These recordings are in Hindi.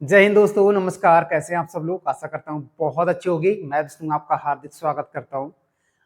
जय हिंद दोस्तों, नमस्कार। कैसे हैं आप सब लोग? आशा करता हूँ बहुत अच्छी होगी। मैं विष्णु आपका हार्दिक स्वागत करता हूँ।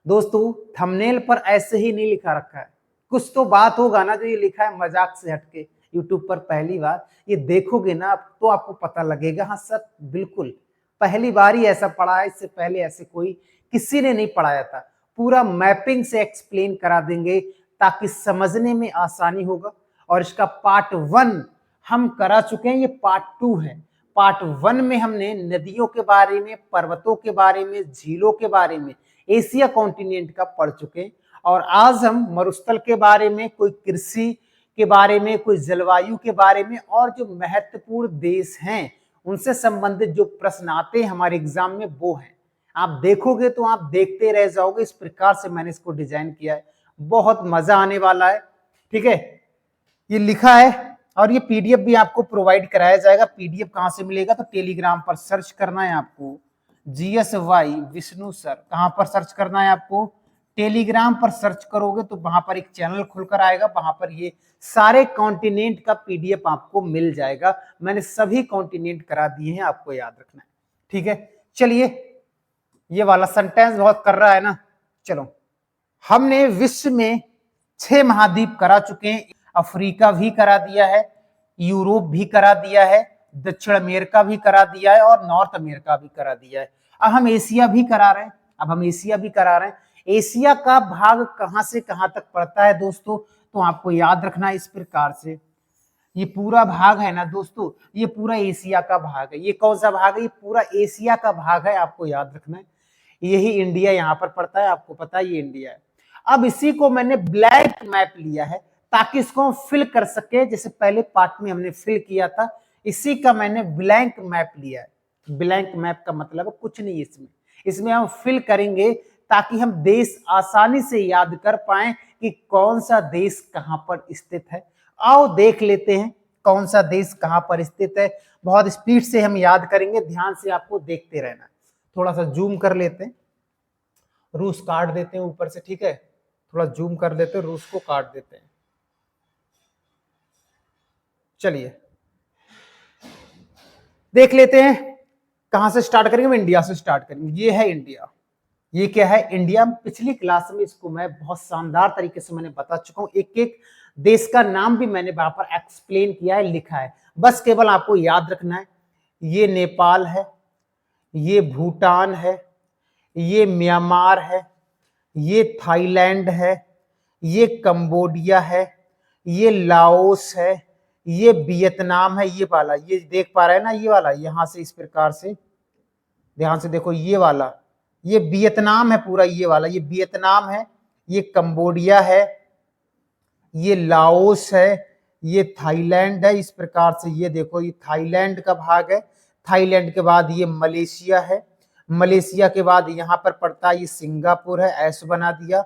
दोस्तों, थंबनेल पर ऐसे ही नहीं लिखा रखा है, कुछ तो बात होगा ना जो ये लिखा है मजाक से हटके। यूट्यूब पर पहली बार ये देखोगे ना तो आपको पता लगेगा। हाँ सर, बिल्कुल पहली बार ही ऐसा पढ़ा है। इससे पहले ऐसे कोई किसी ने नहीं पढ़ाया था। पूरा मैपिंग से एक्सप्लेन करा देंगे ताकि समझने में आसानी होगा। और इसका पार्ट 1 हम करा चुके हैं, ये पार्ट 2 है। पार्ट 1 में हमने नदियों के बारे में, पर्वतों के बारे में, झीलों के बारे में, एशिया कॉन्टिनेंट का पढ़ चुके हैं। और आज हम मरुस्थल के बारे में, कोई कृषि के बारे में, कोई जलवायु के बारे में, और जो महत्वपूर्ण देश हैं उनसे संबंधित जो प्रश्न आते हैं हमारे एग्जाम में वो है। आप देखोगे तो आप देखते रह जाओगे। इस प्रकार से मैंने इसको डिजाइन किया है, बहुत मजा आने वाला है। ठीक है, ये लिखा है और ये पीडीएफ भी आपको प्रोवाइड कराया जाएगा। पीडीएफ कहां से मिलेगा? तो टेलीग्राम पर सर्च करना है आपको, GSY विष्णु सर। कहां पर सर्च करना है आपको? टेलीग्राम पर सर्च करोगे तो वहां पर एक चैनल खुलकर आएगा, वहां पर ये सारे कॉन्टिनेंट का पीडीएफ आपको मिल जाएगा। मैंने सभी कॉन्टिनेंट करा दिए हैं, आपको याद रखना है। ठीक है, चलिए। ये वाला सेंटेंस बहुत कर रहा है ना। चलो, हमने विश्व में 6 महाद्वीप करा चुके हैं। अफ्रीका भी करा दिया है, यूरोप भी करा दिया है, दक्षिण अमेरिका भी करा दिया है और नॉर्थ अमेरिका भी करा दिया है। अब हम एशिया भी करा रहे हैं। एशिया का भाग कहां से कहां तक पड़ता है दोस्तों? तो आपको याद रखना है इस प्रकार से। ये पूरा भाग है ना दोस्तों, ये पूरा एशिया का भाग है। ये कौन सा भाग है? ये पूरा एशिया का भाग है, आपको याद रखना है। यही इंडिया यहाँ पर पड़ता है, आपको पता है ये इंडिया है। अब इसी को मैंने ब्लैंक मैप लिया है ताकि इसको हम फिल कर सके, जैसे पहले पार्ट में हमने फिल किया था। इसी का मैंने ब्लैंक मैप लिया है। ब्लैंक मैप का मतलब कुछ नहीं, इसमें हम फिल करेंगे ताकि हम देश आसानी से याद कर पाए कि कौन सा देश कहां पर स्थित है। आओ देख लेते हैं कौन सा देश कहां पर स्थित है। बहुत स्पीड से हम याद करेंगे, ध्यान से आपको देखते रहना। थोड़ा सा जूम कर लेते हैं, रूस काट देते हैं ऊपर से। ठीक है, थोड़ा जूम कर लेते हैं, रूस को काट देते हैं। चलिए देख लेते हैं कहां से स्टार्ट करेंगे। हम इंडिया से स्टार्ट करेंगे। ये है इंडिया। ये क्या है? इंडिया। पिछली क्लास में इसको मैं बहुत शानदार तरीके से मैंने बता चुका हूं। एक एक देश का नाम भी मैंने वहां पर एक्सप्लेन किया है, लिखा है। बस केवल आपको याद रखना है। ये नेपाल है, ये भूटान है, ये म्यांमार है, ये थाईलैंड है, ये कंबोडिया है, ये लाओस है, ये वियतनाम है। ये वाला, ये देख पा रहे हैं ना, ये वाला यहां से इस प्रकार से ध्यान से देखो। ये वाला, ये वियतनाम है पूरा। ये वाला, ये वियतनाम है, ये कंबोडिया है, ये लाओस है, ये थाईलैंड है। इस प्रकार से ये देखो, ये थाईलैंड का भाग है। थाईलैंड के बाद ये मलेशिया है। मलेशिया के बाद यहां पर पड़ता है ये सिंगापुर है, ऐसा बना दिया।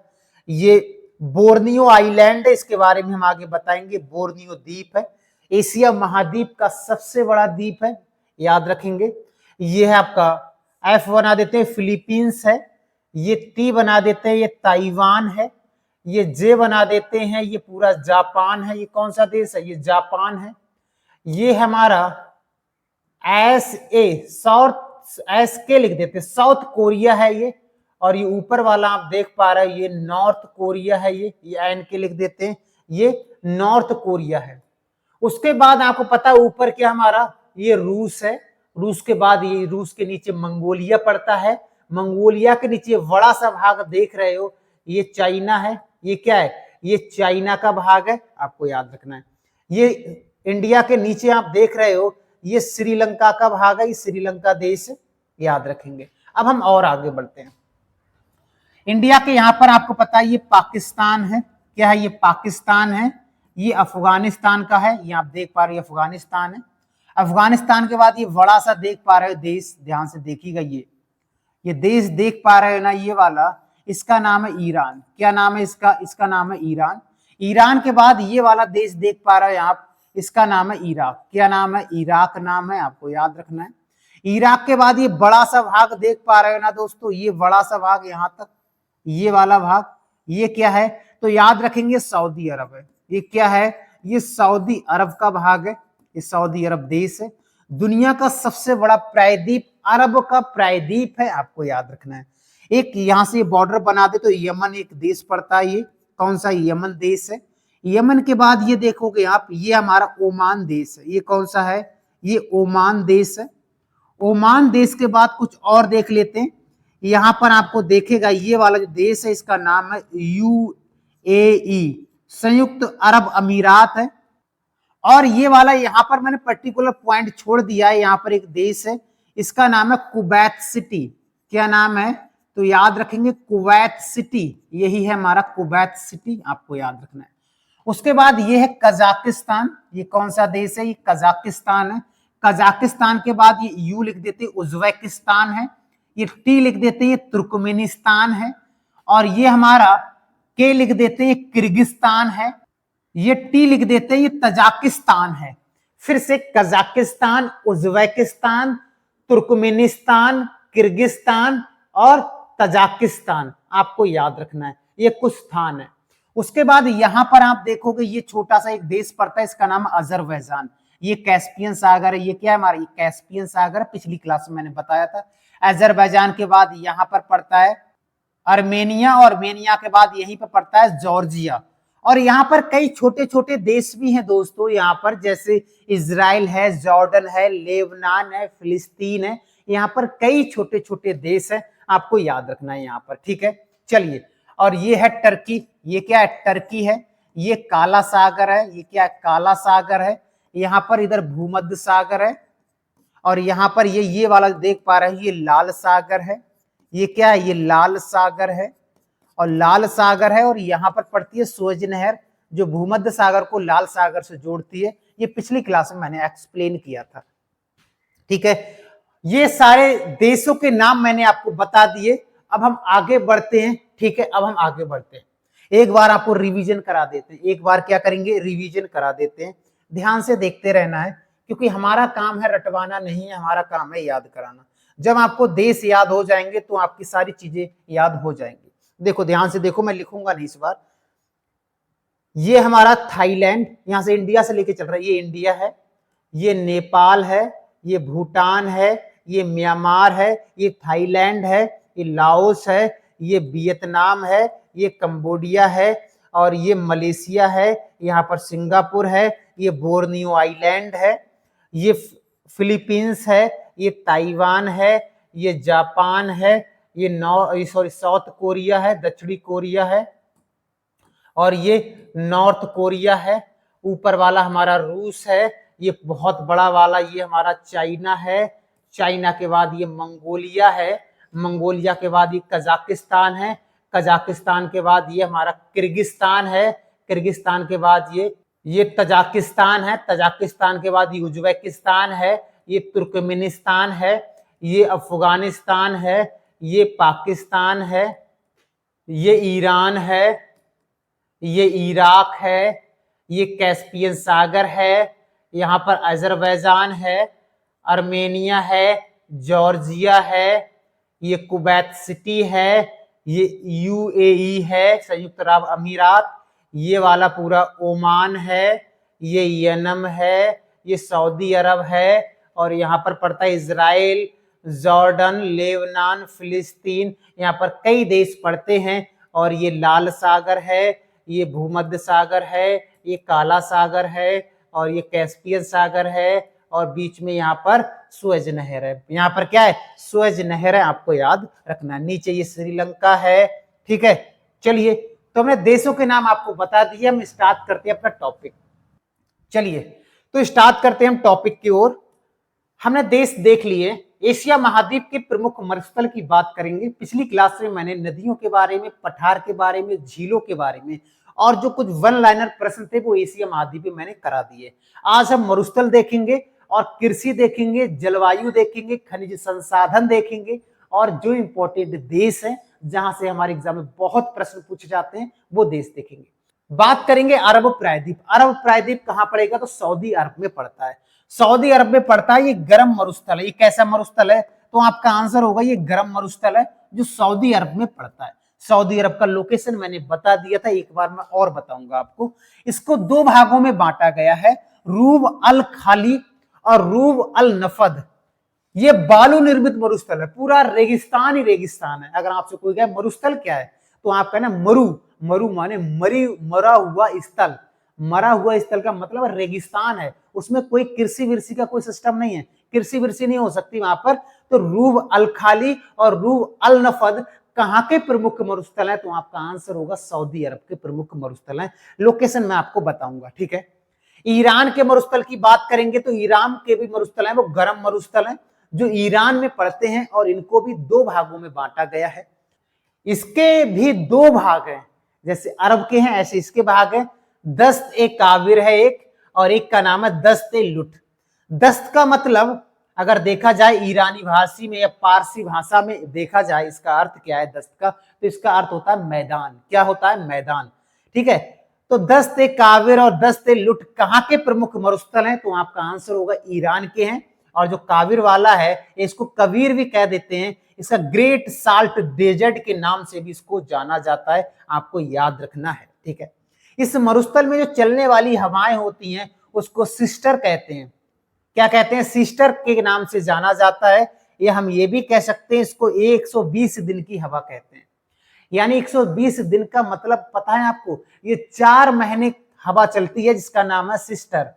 ये बोर्नियो आइलैंड है, इसके बारे में हम आगे बताएंगे। बोर्नियो द्वीप है, एशिया महाद्वीप का सबसे बड़ा द्वीप है, याद रखेंगे। ये है आपका एफ बना देते हैं, फिलीपींस है। ये टी बना देते हैं, ये ताइवान है। ये जे बना देते हैं, ये पूरा जापान है। ये कौन सा देश है? ये जापान है। ये हमारा एस ए साउथ, एस के लिख देते हैं, साउथ कोरिया है ये। और ये ऊपर वाला आप देख पा रहे हैं, ये नॉर्थ कोरिया है। ये एन के लिख देते हैं, ये नॉर्थ कोरिया है। उसके बाद आपको पता है ऊपर क्या हमारा? ये रूस है। रूस के बाद ये, रूस के नीचे मंगोलिया पड़ता है। मंगोलिया के नीचे बड़ा सा भाग देख रहे हो, ये चाइना है। ये क्या है? ये चाइना का भाग है, आपको याद रखना है। ये इंडिया के नीचे आप देख रहे हो, ये श्रीलंका का भाग है, ये श्रीलंका देश, याद रखेंगे। अब हम और आगे बढ़ते हैं। इंडिया के यहां पर आपको पता है ये पाकिस्तान है। क्या है? ये पाकिस्तान है। ये अफगानिस्तान का है, ये आप देख पा रहे हो, अफगानिस्तान है। अफगानिस्तान के बाद ये बड़ा सा देख पा रहे हो देश, ध्यान से देखिएगा। ये देश देख पा रहे हो ना, ये वाला, इसका नाम है ईरान। क्या नाम है इसका? इसका नाम है ईरान। ईरान के बाद ये वाला देश देख पा रहे हो आप, इसका नाम है इराक। क्या नाम है? इराक नाम है, आपको याद रखना है। इराक के बाद ये बड़ा सा भाग देख पा रहे हो ना दोस्तों, ये बड़ा सा भाग यहां तक, ये वाला भाग, ये क्या है? तो याद रखेंगे सऊदी अरब है। ये क्या है? ये सऊदी अरब का भाग है, ये सऊदी अरब देश है। दुनिया का सबसे बड़ा प्रायद्वीप अरब का प्रायद्वीप है, आपको याद रखना है। एक यहां से बॉर्डर बना दे तो यमन एक देश पड़ता है, ये कौन सा यमन देश है। यमन के बाद ये देखोगे आप, ये हमारा ओमान देश है। ये कौन सा है, ये ओमान देश है। ओमान देश के बाद कुछ और देख लेते हैं। यहां पर आपको देखेगा ये वाला जो देश है इसका नाम है यूएई, संयुक्त अरब अमीरात है। और ये वाला यहां पर मैंने पर्टिकुलर पॉइंट छोड़ दिया है, यहां पर एक देश है इसका नाम है कुवैत सिटी। क्या नाम है, तो याद रखेंगे कुवैत सिटी, यही है हमारा कुवैत सिटी, आपको याद रखना है। उसके बाद ये है कजाकिस्तान। ये कौन सा देश है, ये कजाकिस्तान है। कजाकिस्तान के बाद ये यू लिख देते हैं उज्बेकिस्तान है। ये टी लिख देते हैं ये तुर्कमेनिस्तान है। और ये हमारा के लिख देते हैं किर्गिस्तान है। ये टी लिख देते हैं ये तजाकिस्तान है। फिर से कजाकिस्तान, उज्बेकिस्तान, तुर्कमेनिस्तान, किर्गिस्तान और तजाकिस्तान, आपको याद रखना है, ये कुछ स्थान है। उसके बाद यहां पर आप देखोगे ये छोटा सा एक देश पड़ता है, इसका नाम अजरबैजान। ये कैस्पियन सागर है। ये क्या है हमारा, ये कैस्पियन सागर, पिछली क्लास में मैंने बताया था। अजरबैजान के बाद यहां पर पड़ता है अर्मेनिया, और अर्मेनिया के बाद यहीं पर पड़ता है जॉर्जिया। और यहाँ पर कई छोटे छोटे देश भी हैं दोस्तों, यहाँ पर जैसे इजराइल है, जॉर्डन है, लेबनान है, फिलिस्तीन है। यहाँ पर कई छोटे छोटे देश हैं, आपको याद रखना है यहाँ पर, ठीक है। चलिए, और ये है टर्की। ये क्या है, टर्की है। ये काला सागर है। ये क्या है, काला सागर है। यहाँ पर इधर भूमध्य सागर है। और यहाँ पर ये वाला देख पा रहे हैं, ये लाल सागर है। ये क्या है, ये लाल सागर है और लाल सागर है। और यहाँ पर पड़ती है सुएज नहर, जो भूमध्य सागर को लाल सागर से जोड़ती है। ये पिछली क्लास में मैंने एक्सप्लेन किया था, ठीक है। ये सारे देशों के नाम मैंने आपको बता दिए। अब हम आगे बढ़ते हैं, ठीक है। अब हम आगे बढ़ते हैं, एक बार आपको रिवीजन करा देते हैं। एक बार क्या करेंगे, रिवीजन करा देते हैं। ध्यान से देखते रहना है, क्योंकि हमारा काम है रटवाना नहीं है, हमारा काम है याद कराना। जब आपको देश याद हो जाएंगे तो आपकी सारी चीजें याद हो जाएंगी। देखो, ध्यान से देखो, मैं लिखूंगा नहीं इस बार। ये हमारा थाईलैंड, यहां से इंडिया से लेके चल रहा है, ये इंडिया है। ये नेपाल है, ये भूटान है, ये म्यांमार है, ये थाईलैंड है, ये लाओस है, ये वियतनाम है, ये कंबोडिया है, और ये मलेशिया है। यहाँ पर सिंगापुर है, ये बोर्नियो आइलैंड है, ये फिलीपींस है, ये ताइवान है, ये जापान है, ये साउथ कोरिया है, दक्षिणी कोरिया है, और ये नॉर्थ कोरिया है। ऊपर वाला हमारा रूस है। ये बहुत बड़ा वाला ये हमारा चाइना है। चाइना के बाद ये मंगोलिया है। मंगोलिया के बाद ये कजाकिस्तान है। कजाकिस्तान के बाद ये हमारा किर्गिस्तान है। किर्गिस्तान के बाद ये तजाकिस्तान है। तजाकिस्तान के बाद ये उज्बेकिस्तान है। ये तुर्कमेनिस्तान है। ये अफगानिस्तान है। ये पाकिस्तान है। ये ईरान है। ये इराक है। ये कैस्पियन सागर है। यहाँ पर अजरबैजान है, अर्मेनिया है, जॉर्जिया है, ये कुवैत सिटी है, ये यूएई है, संयुक्त अरब अमीरात, ये वाला पूरा ओमान है, ये यमन है, ये सऊदी अरब है, और यहाँ पर पड़ता है इजराइल, जॉर्डन, लेबनान, फिलिस्तीन। यहाँ पर कई देश पड़ते हैं। और ये लाल सागर है, ये भूमध्य सागर है, ये काला सागर है, और ये कैस्पियन सागर है, और बीच में यहाँ पर सुएज नहर है। यहाँ पर क्या है, सुएज नहर है, आपको याद रखना। नीचे ये श्रीलंका है, ठीक है। चलिए, तो हमने देशों के नाम आपको बता दिए। हम स्टार्ट करते हैं अपना टॉपिक। चलिए, तो स्टार्ट करते हैं हम टॉपिक की ओर। हमने देश देख लिए। एशिया महाद्वीप के प्रमुख मरुस्थल की बात करेंगे। पिछली क्लास में मैंने नदियों के बारे में, पठार के बारे में, झीलों के बारे में, और जो कुछ वन लाइनर प्रश्न थे वो एशिया महाद्वीप में मैंने करा दिए। आज हम मरुस्थल देखेंगे, और कृषि देखेंगे, जलवायु देखेंगे, खनिज संसाधन देखेंगे, और जो इंपॉर्टेंट देश है जहां से हमारे एग्जाम में बहुत प्रश्न पूछे जाते हैं वो देश देखेंगे। बात करेंगे अरब प्रायद्वीप। अरब प्रायद्वीप कहां पड़ेगा, तो सऊदी अरब में पड़ता है। सऊदी अरब में पड़ता है। ये गर्म मरुस्थल है। ये कैसा मरुस्थल है, तो आपका आंसर होगा ये गर्म मरुस्थल है, जो सऊदी अरब में पड़ता है। सऊदी अरब का लोकेशन मैंने बता दिया था, एक बार मैं और बताऊंगा आपको। इसको दो भागों में बांटा गया है, रूब अल खाली और रूब अल नफद, ये बालू निर्मित मरुस्थल है, पूरा रेगिस्तान ही रेगिस्तान है। अगर आपसे कोई कहे मरुस्थल क्या है, तो आप कहना मरु, मरु माने मरा हुआ स्थल, मरा हुआ स्थल का मतलब रेगिस्तान है, उसमें कोई कृषि विरसी का कोई सिस्टम नहीं है, कृषि विरसी नहीं हो सकती वहां पर। तो रूब अल खाली और रूब अल नफद कहाँ के प्रमुख मरुस्थल है, तो आपका आंसर होगा सऊदी अरब के प्रमुख मरुस्थल है। लोकेशन मैं आपको बताऊंगा, ठीक है। ईरान के मरुस्थल की बात करेंगे तो ईरान के भी मरुस्थल है, वो गर्म मरुस्थल है जो ईरान में पड़ते हैं, और इनको भी दो भागों में बांटा गया है। इसके भी दो भाग हैं, जैसे अरब के हैं ऐसे इसके भाग हैं। दस्त ए काविर है एक, और एक का नाम है दस्त ए लुट। दस्त का मतलब अगर देखा जाए ईरानी भाषी में या पारसी भाषा में देखा जाए, इसका अर्थ क्या है दस्त का, तो इसका अर्थ होता है मैदान। क्या होता है? मैदान, ठीक है। तो दस्त ए काविर और दस्त ए लुट कहाँ के प्रमुख मरुस्थल हैं, तो आपका आंसर होगा ईरान के हैं। और जो काविर वाला है इसको कबीर भी कह देते हैं, इसका ग्रेट साल्ट डेजर्ट के नाम से भी इसको जाना जाता है, आपको याद रखना है, ठीक है। इस मरुस्थल में जो चलने वाली हवाएं होती हैं उसको सिस्टर कहते हैं। क्या कहते हैं? सिस्टर के नाम से जाना जाता है। या हम ये भी कह सकते हैं इसको 120 दिन की हवा कहते हैं। यानी 120 दिन का मतलब पता है आपको, ये 4 महीने हवा चलती है, जिसका नाम है सिस्टर।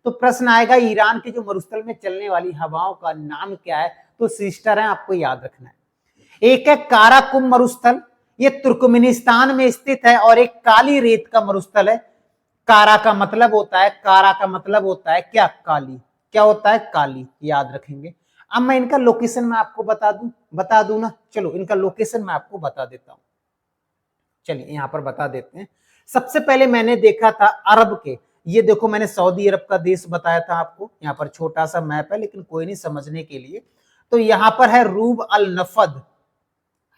तो प्रश्न आएगा ईरान के जो मरुस्थल में चलने वाली हवाओं का नाम क्या है, तो सिस्टर है, आपको याद रखना है। एक है काराकुम मरुस्थल, ये तुर्कमेनिस्तान में स्थित है, और एक काली रेत का मरुस्थल है। कारा का मतलब होता है, कारा का मतलब होता है क्या? काली। क्या होता है? काली, याद रखेंगे। अब मैं इनका लोकेशन मैं आपको बता दूं ना, चलो इनका लोकेशन मैं आपको बता देता हूं। चलिए यहां पर बता देते हैं। सबसे पहले मैंने देखा था अरब के, ये देखो मैंने सऊदी अरब का देश बताया था आपको, यहाँ पर छोटा सा मैप है लेकिन कोई नहीं समझने के लिए। तो यहाँ पर है रूब अल नफद,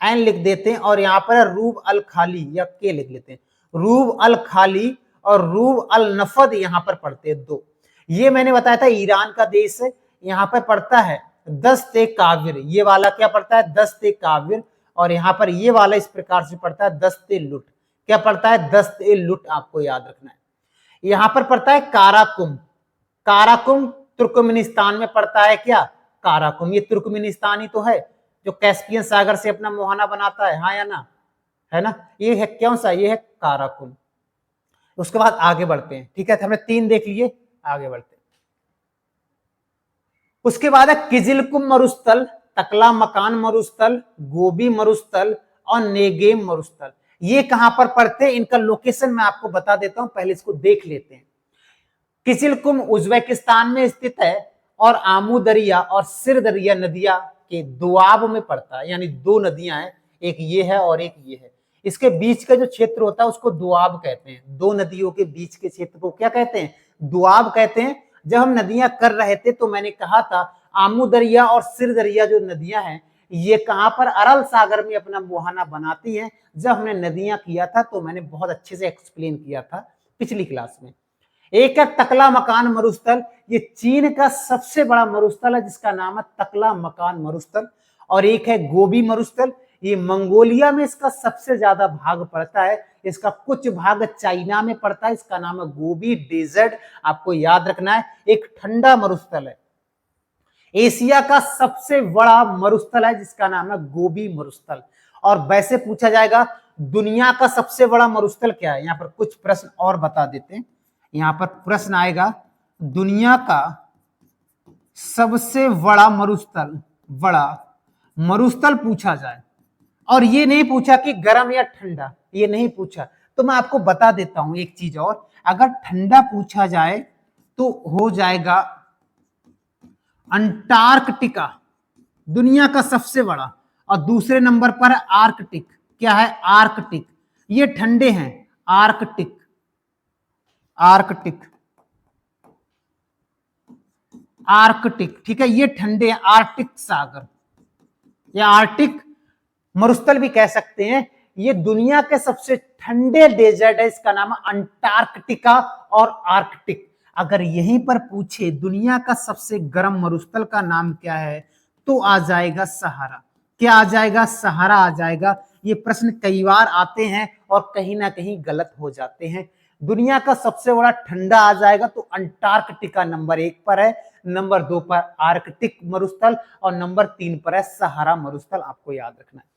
एन लिख देते हैं, और यहाँ पर है रूब अल खाली, या के लिख लेते हैं। रूब अल खाली और रूब अल नफद यहाँ पर पड़ते हैं दो। ये मैंने बताया था ईरान का देश है। यहाँ पर पड़ता है दस्त ए काविर, ये वाला क्या पड़ता है? दस्त ए काविर। और यहाँ पर ये वाला इस प्रकार से पड़ता है दस्त ए लुट। क्या पड़ता है? दस्त ए लुट, आपको याद रखना है। यहाँ पर पड़ता है काराकुम। काराकुम तुर्कमेनिस्तान में पड़ता है। क्या? काराकुम, ये तुर्कमेनिस्तान ही तो है जो कैस्पियन सागर से अपना मुहाना बनाता है, हाँ या ना? है ना? ये है कौन सा? ये है काराकुम। उसके बाद आगे बढ़ते हैं, ठीक है। तो हमने 3 देख लिए, आगे बढ़ते हैं। उसके बाद है किजिलकुम मरुस्थल, तकला मकान मरुस्थल, गोबी मरुस्थल और नेगेम मरुस्थल। ये कहां पर पड़ते हैं, इनका लोकेशन मैं आपको बता देता हूं, पहले इसको देख लेते हैं। किजिलकुम उज्बेकिस्तान में स्थित है, और आमू दरिया और सिर दरिया नदिया के दुआब में पड़ता है। यानी 2 नदियां हैं, एक ये है और एक ये है। इसके बीच का जो क्षेत्र होता है उसको दुआब कहते हैं। 2 नदियों के बीच के क्षेत्र को क्या कहते हैं? दुआब कहते हैं। जब हम नदियां कर रहे थे तो मैंने कहा था आमू दरिया और सिर दरिया जो नदियां हैं, ये कहां पर? अरल सागर में अपना मुहाना बनाती हैं। जब हमने नदियां किया था तो मैंने बहुत अच्छे से एक्सप्लेन किया था पिछली क्लास में। एक है तकला मकान मरुस्थल, ये चीन का सबसे बड़ा मरुस्थल है जिसका नाम है तकला मकान मरुस्थल। और एक है गोबी मरुस्थल, ये मंगोलिया में इसका सबसे ज्यादा भाग पड़ता है। इसका कुछ भाग चाइना में पड़ता है, इसका नाम है गोबी डेजर्ट, आपको याद रखना है। एक ठंडा मरुस्थल है, एशिया का सबसे बड़ा मरुस्थल है जिसका नाम है गोबी मरुस्थल। और वैसे पूछा जाएगा दुनिया का सबसे बड़ा मरुस्थल क्या है, यहाँ पर कुछ प्रश्न और बता देते हैं। यहाँ पर प्रश्न आएगा दुनिया का सबसे बड़ा मरुस्थल पूछा जाए, और ये नहीं पूछा कि गर्म या ठंडा, ये नहीं पूछा। तो मैं आपको बता देता हूं एक चीज और, अगर ठंडा पूछा जाए तो हो जाएगा अंटार्कटिका, दुनिया का सबसे बड़ा। और दूसरे नंबर पर है आर्कटिक। क्या है? आर्कटिक, ये ठंडे हैं। आर्कटिक, आर्कटिक, आर्कटिक, ठीक है, ये ठंडे हैं। आर्कटिक सागर या आर्कटिक मरुस्थल भी कह सकते हैं। ये दुनिया के सबसे ठंडे डेजर्ट है, इसका नाम है अंटार्कटिका और आर्कटिक। अगर यहीं पर पूछे दुनिया का सबसे गर्म मरुस्थल का नाम क्या है, तो आ जाएगा सहारा। क्या आ जाएगा? सहारा आ जाएगा। ये प्रश्न कई बार आते हैं और कहीं ना कहीं गलत हो जाते हैं। दुनिया का सबसे बड़ा ठंडा आ जाएगा तो अंटार्कटिका नंबर 1 पर है, नंबर 2 पर आर्कटिक मरुस्थल और नंबर 3 पर है सहारा मरुस्थल, आपको याद रखना है।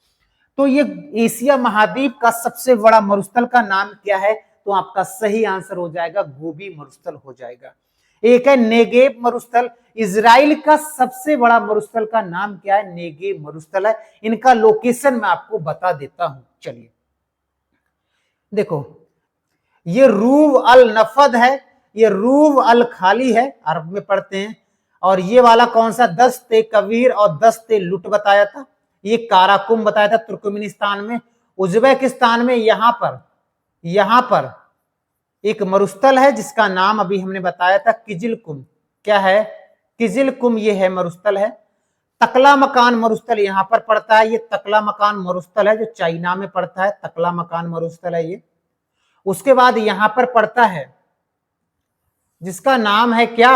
तो ये एशिया महाद्वीप का सबसे बड़ा मरुस्थल का नाम क्या है? तो आपका सही आंसर हो जाएगा गोबी मरुस्थल हो जाएगा। एक है नेगेव मरुस्थल, इजराइल का सबसे बड़ा मरुस्थल का नाम क्या है? नेगेव मरुस्थल है। इनका लोकेशन मैं आपको बता देता हूं। चलिए देखो, ये रूव अल नफद है, ये रूव अल खाली है, अरब में पढ़ते हैं। और ये वाला कौन सा? दस्ते कबीर और दस्ते लुट बताया था। ये काराकुम बताया था तुर्कमेनिस्तान में। उज्बेकिस्तान में यहां पर एक मरुस्थल है जिसका नाम अभी हमने बताया था किजिलकुम। क्या है? किजिलकुम ये है मरुस्थल है। तकला मकान मरुस्थल यहां पर पड़ता है। ये तकला मकान मरुस्थल है जो चाइना में पड़ता है। तकला मकान मरुस्थल है ये। उसके बाद यहां पर पड़ता है जिसका नाम है क्या?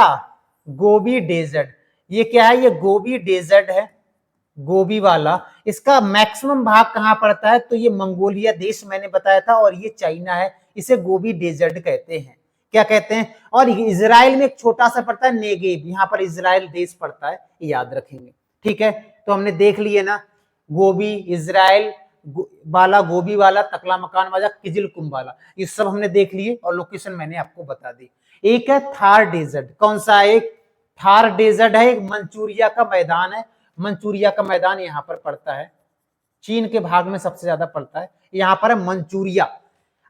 Gobi desert. ये क्या है? ये गोबी डेजर्ट है, गोबी वाला। इसका मैक्सिमम भाग कहां पड़ता है? तो ये मंगोलिया देश मैंने बताया था और ये चाइना है। इसे गोबी डेजर्ट कहते हैं। क्या कहते हैं? और इजराइल में एक छोटा सा पड़ता है नेगेव, यहां पर इजराइल देश पड़ता है, याद रखेंगे। ठीक है, तो हमने देख लिए ना, गोबी, इजराइल वाला, गोबी वाला, तकला मकान वाला, किजिलकुम वाला, ये सब हमने देख लिए और लोकेशन मैंने आपको बता दी। एक है थार डेजर्ट। कौन सा? एक थार डेजर्ट है, एक मंचूरिया का मैदान है। मंचूरिया का मैदान यहां पर पड़ता है, चीन के भाग में सबसे ज्यादा पड़ता है। यहां पर है मंचूरिया।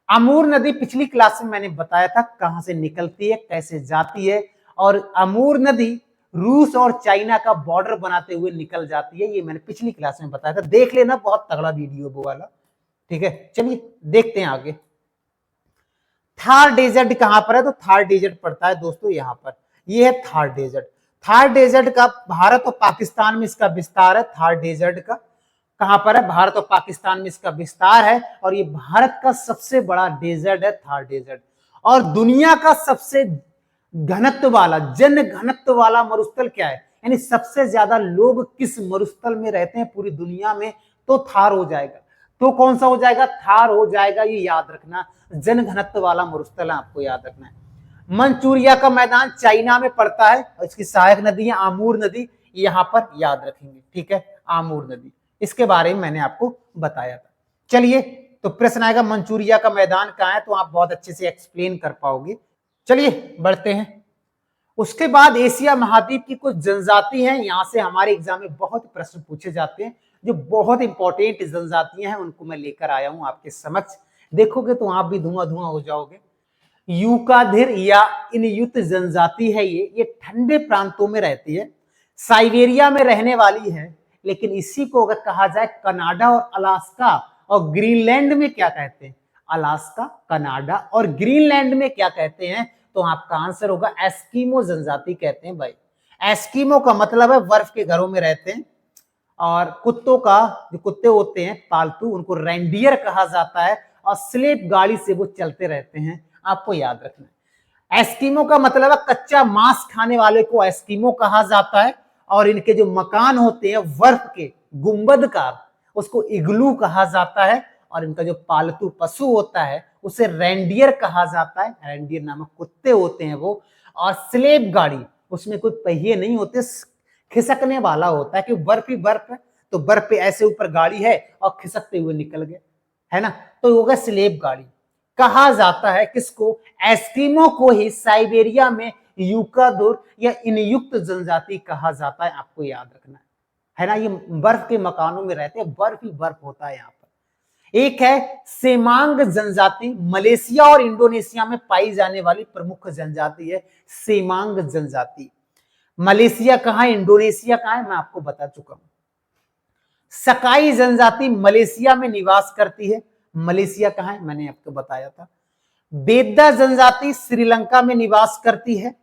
अमूर नदी पिछली क्लास में मैंने बताया था कहां से निकलती है, कैसे जाती है। और अमूर नदी रूस और चाइना का बॉर्डर बनाते हुए निकल जाती है, ये मैंने पिछली क्लास में बताया था। देख लेना, बहुत तगड़ा वीडियो वो वाला। ठीक है, चलिए देखते हैं आगे। थार डेजर्ट कहां पर है? तो थार डेजर्ट पड़ता है दोस्तों यहां पर। ये है थार डेजर्ट। थार डेजर्ट का भारत और पाकिस्तान में इसका विस्तार है। थार डेजर्ट का कहां पर है? भारत और पाकिस्तान में इसका विस्तार है। और ये भारत का सबसे बड़ा डेजर्ट है थार डेजर्ट। और दुनिया का सबसे घनत्व वाला, जन घनत्व वाला मरुस्थल क्या है? यानी सबसे ज्यादा लोग किस मरुस्थल में रहते हैं पूरी दुनिया में? तो थार हो जाएगा। तो कौन सा हो जाएगा? थार हो जाएगा, ये याद रखना। जन घनत्व वाला मरुस्थल है, आपको याद रखना है। मंचूरिया का मैदान चाइना में पड़ता है और इसकी सहायक नदी है आमूर नदी, यहां पर याद रखेंगे। ठीक है, आमूर नदी, इसके बारे में मैंने आपको बताया था। चलिए, तो प्रश्न आएगा मंचूरिया का मैदान कहां है, तो आप बहुत अच्छे से एक्सप्लेन कर पाओगे। चलिए बढ़ते हैं। उसके बाद एशिया महाद्वीप की कुछ जनजाति हैं, यहां से हमारे एग्जाम में बहुत प्रश्न पूछे जाते हैं। जो बहुत इंपॉर्टेंट जनजातियां हैं उनको मैं लेकर आया हूं आपके समक्ष। देखोगे तो आप भी धुआं धुआं हो जाओगे। यूकाधिर या इनयुत जनजाति है ये ठंडे प्रांतों में रहती है, साइबेरिया में रहने वाली है। लेकिन इसी को अगर कहा जाए कनाडा और अलास्का और ग्रीनलैंड में क्या कहते हैं? अलास्का, कनाडा और ग्रीनलैंड में क्या कहते हैं? तो आपका आंसर होगा एस्किमो जनजाति कहते हैं भाई। एस्किमो का मतलब है बर्फ के घरों में रहते हैं। और कुत्तों का, जो कुत्ते होते हैं पालतू, उनको रेंडियर कहा जाता है। और स्लेप गाड़ी से वो चलते रहते हैं, आपको याद रखना है। एस्किमो का मतलब है कच्चा मांस खाने वाले को एस्किमो कहा जाता है। और इनके जो मकान होते हैं बर्फ के गुंबदकार, उसको इग्लू कहा जाता है। और इनका जो पालतू पशु होता है उसे रेंडियर कहा जाता है। रेंडियर नामक कुत्ते होते हैं वो। और स्लेप गाड़ी, उसमें कोई पहिए नहीं होते, खिसकने वाला होता है, कि बर्फ ही बर्फ है तो बर्फ पे ऐसे ऊपर गाड़ी है और खिसकते हुए निकल गए, है ना। तो होगा स्लेप गाड़ी। कहा जाता है किसको? एस्किमो को ही साइबेरिया में यूकादुर या इनयुक्त जनजाति कहा जाता है, आपको याद रखना है ना। ये बर्फ के मकानों में रहते हैं, बर्फ ही बर्फ होता है यहाँ पर। एक है सेमांग जनजाति, मलेशिया और इंडोनेशिया में पाई जाने वाली प्रमुख जनजाति है सेमांग जनजाति। मलेशिया कहां है, इंडोनेशिया कहां है, मैं आपको बता चुका हूं। सकाई जनजाति मलेशिया में निवास करती है। मलेशिया कहां है, मैंने आपको बताया था। बेद्दा जनजाति श्रीलंका में निवास करती है।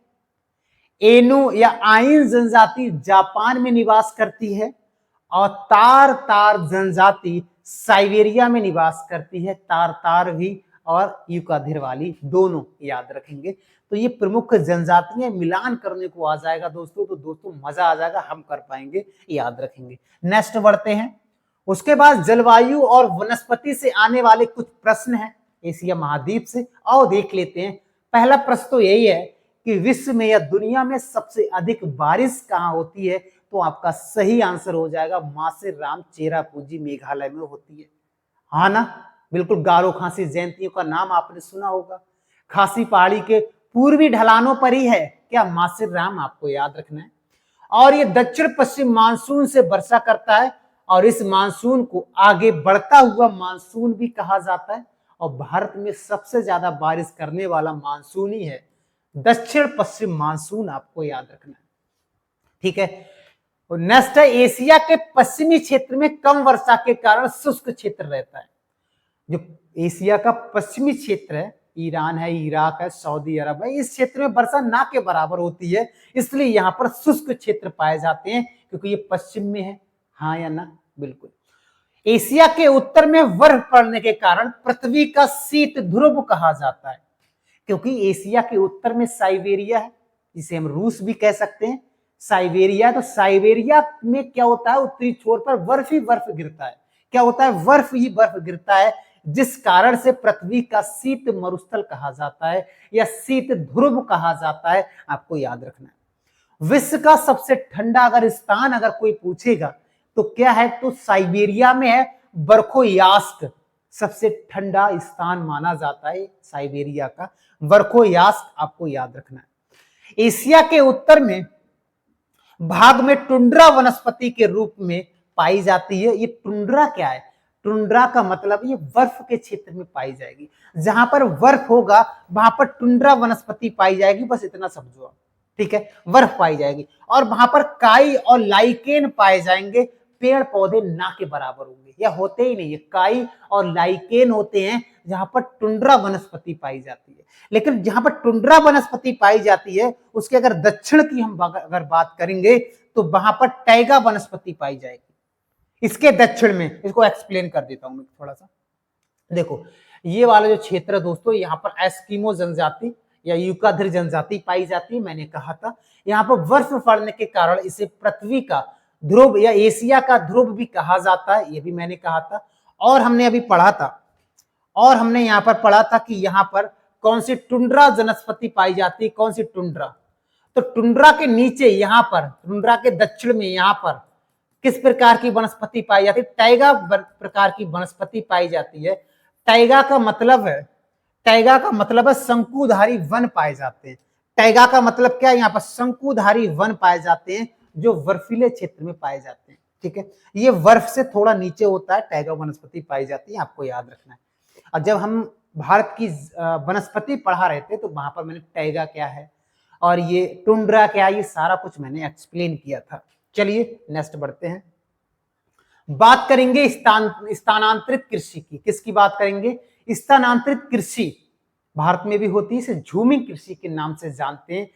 एनु या आइन जनजाति जापान में निवास करती है। और तार तार जनजाति साइबेरिया में निवास करती है। तार तार भी और यूकाधिर वाली दोनों याद रखेंगे। तो ये प्रमुख जनजातियां, मिलान करने को आ जाएगा दोस्तों, तो दोस्तों मजा आ जाएगा, हम कर पाएंगे, याद रखेंगे। नेक्स्ट बढ़ते हैं। उसके बाद जलवायु और वनस्पति से आने वाले कुछ प्रश्न हैं एशिया महाद्वीप से, आओ देख लेते हैं। पहला प्रश्न तो यही है कि विश्व में या दुनिया में सबसे अधिक बारिश कहाँ होती है, तो आपका सही आंसर हो जाएगा मासेराम चेरापूंजी मेघालय में होती है। हाँ ना, बिल्कुल। गारो खासी जयंतियों का नाम आपने सुना होगा। खासी पहाड़ी के पूर्वी ढलानों पर ही है क्या मासेराम, आपको याद रखना है। और ये दक्षिण पश्चिम मानसून से वर्षा करता है और इस मानसून को आगे बढ़ता हुआ मानसून भी कहा जाता है। और भारत में सबसे ज्यादा बारिश करने वाला मानसून ही है दक्षिण पश्चिम मानसून, आपको याद रखना है। ठीक है। और नेक्स्ट है, एशिया के पश्चिमी क्षेत्र में कम वर्षा के कारण शुष्क क्षेत्र रहता है। जो एशिया का पश्चिमी क्षेत्र है, ईरान है, इराक है, सऊदी अरब है, इस क्षेत्र में वर्षा ना के बराबर होती है, इसलिए यहां पर शुष्क क्षेत्र पाए जाते हैं क्योंकि ये पश्चिम में है। हाँ या ना, बिल्कुल। एशिया के उत्तर में बर्फ पड़ने के कारण पृथ्वी का शीत ध्रुव कहा जाता है, क्योंकि एशिया के उत्तर में साइबेरिया है, जिसे हम रूस भी कह सकते हैं। साइबेरिया, तो साइबेरिया में क्या होता है, उत्तरी छोर पर बर्फ ही बर्फ गिरता है। क्या होता है, बर्फ ही बर्फ गिरता है, जिस कारण से पृथ्वी का शीत मरुस्थल कहा जाता है या शीत ध्रुव कहा जाता है, आपको याद रखना है। विश्व का सबसे ठंडा अगर स्थान अगर कोई पूछेगा तो क्या है, तो साइबेरिया में है। बर्खोयास्क सबसे ठंडा स्थान माना जाता है साइबेरिया का, बर्खोयास्क, आपको याद रखना है। एशिया के उत्तर में भाग में टुंड्रा वनस्पति के रूप में पाई जाती है। ये टुंड्रा क्या है, टुंड्रा का मतलब ये बर्फ के क्षेत्र में पाई जाएगी। जहां पर बर्फ होगा वहां पर टुंड्रा वनस्पति पाई जाएगी, बस इतना समझो आप। ठीक है, बर्फ पाई जाएगी। और वहां पर काई और लाइकेन पाए जाएंगे, पेड़ पौधे ना के बराबर होंगे या होते ही नहीं है। काई और लाइकेन होते हैं जहां पर टुंड्रा वनस्पति पाई जाती है। लेकिन जहां पर टुंड्रा वनस्पति पाई जाती है उसके अगर दक्षिण की हम अगर बात करेंगे तो वहां पर टैगा वनस्पति पाई जाएगी। इसके दक्षिण में, इसको एक्सप्लेन कर देता हूं मैं थोड़ा सा। देखो, ये वाला जो क्षेत्र है दोस्तों, यहाँ पर एस्किमो जनजाति या यूकाधिर जनजाति पाई जाती है। मैंने कहा था यहाँ पर बर्फ पड़ने के कारण इसे पृथ्वी का ध्रुव या एशिया का ध्रुव भी कहा जाता है, ये भी मैंने कहा था। और हमने अभी पढ़ा था, और हमने यहाँ पर पढ़ा था कि यहाँ पर कौन सी टुंड्रा वनस्पति पाई जाती है, कौन सी टुंड्रा। तो टुंड्रा के नीचे यहाँ पर, टुंड्रा के दक्षिण में यहाँ पर किस प्रकार की वनस्पति पाई जाती है, टैगा प्रकार की वनस्पति पाई जाती है। टैगा का मतलब है, टैगा का मतलब है शंकुधारी वन पाए जाते हैं। टैगा का मतलब क्या है, यहाँ पर शंकुधारी वन पाए जाते हैं जो बर्फीले क्षेत्र में पाए जाते हैं। ठीक है, ये बर्फ से थोड़ा नीचे होता है, टैगा वनस्पति पाई जाती है, आपको याद रखना है। और जब हम भारत की वनस्पति पढ़ा रहे थे तो वहां पर मैंने टैगा क्या है और ये टुंड्रा क्या है, ये सारा कुछ मैंने एक्सप्लेन किया था। चलिए नेक्स्ट बढ़ते हैं, बात करेंगे स्थानांतरित कृषि की। किसकी बात करेंगे, स्थानांतरित कृषि भारत में भी होती है, इसे झूमिंग कृषि के नाम से जानते हैं।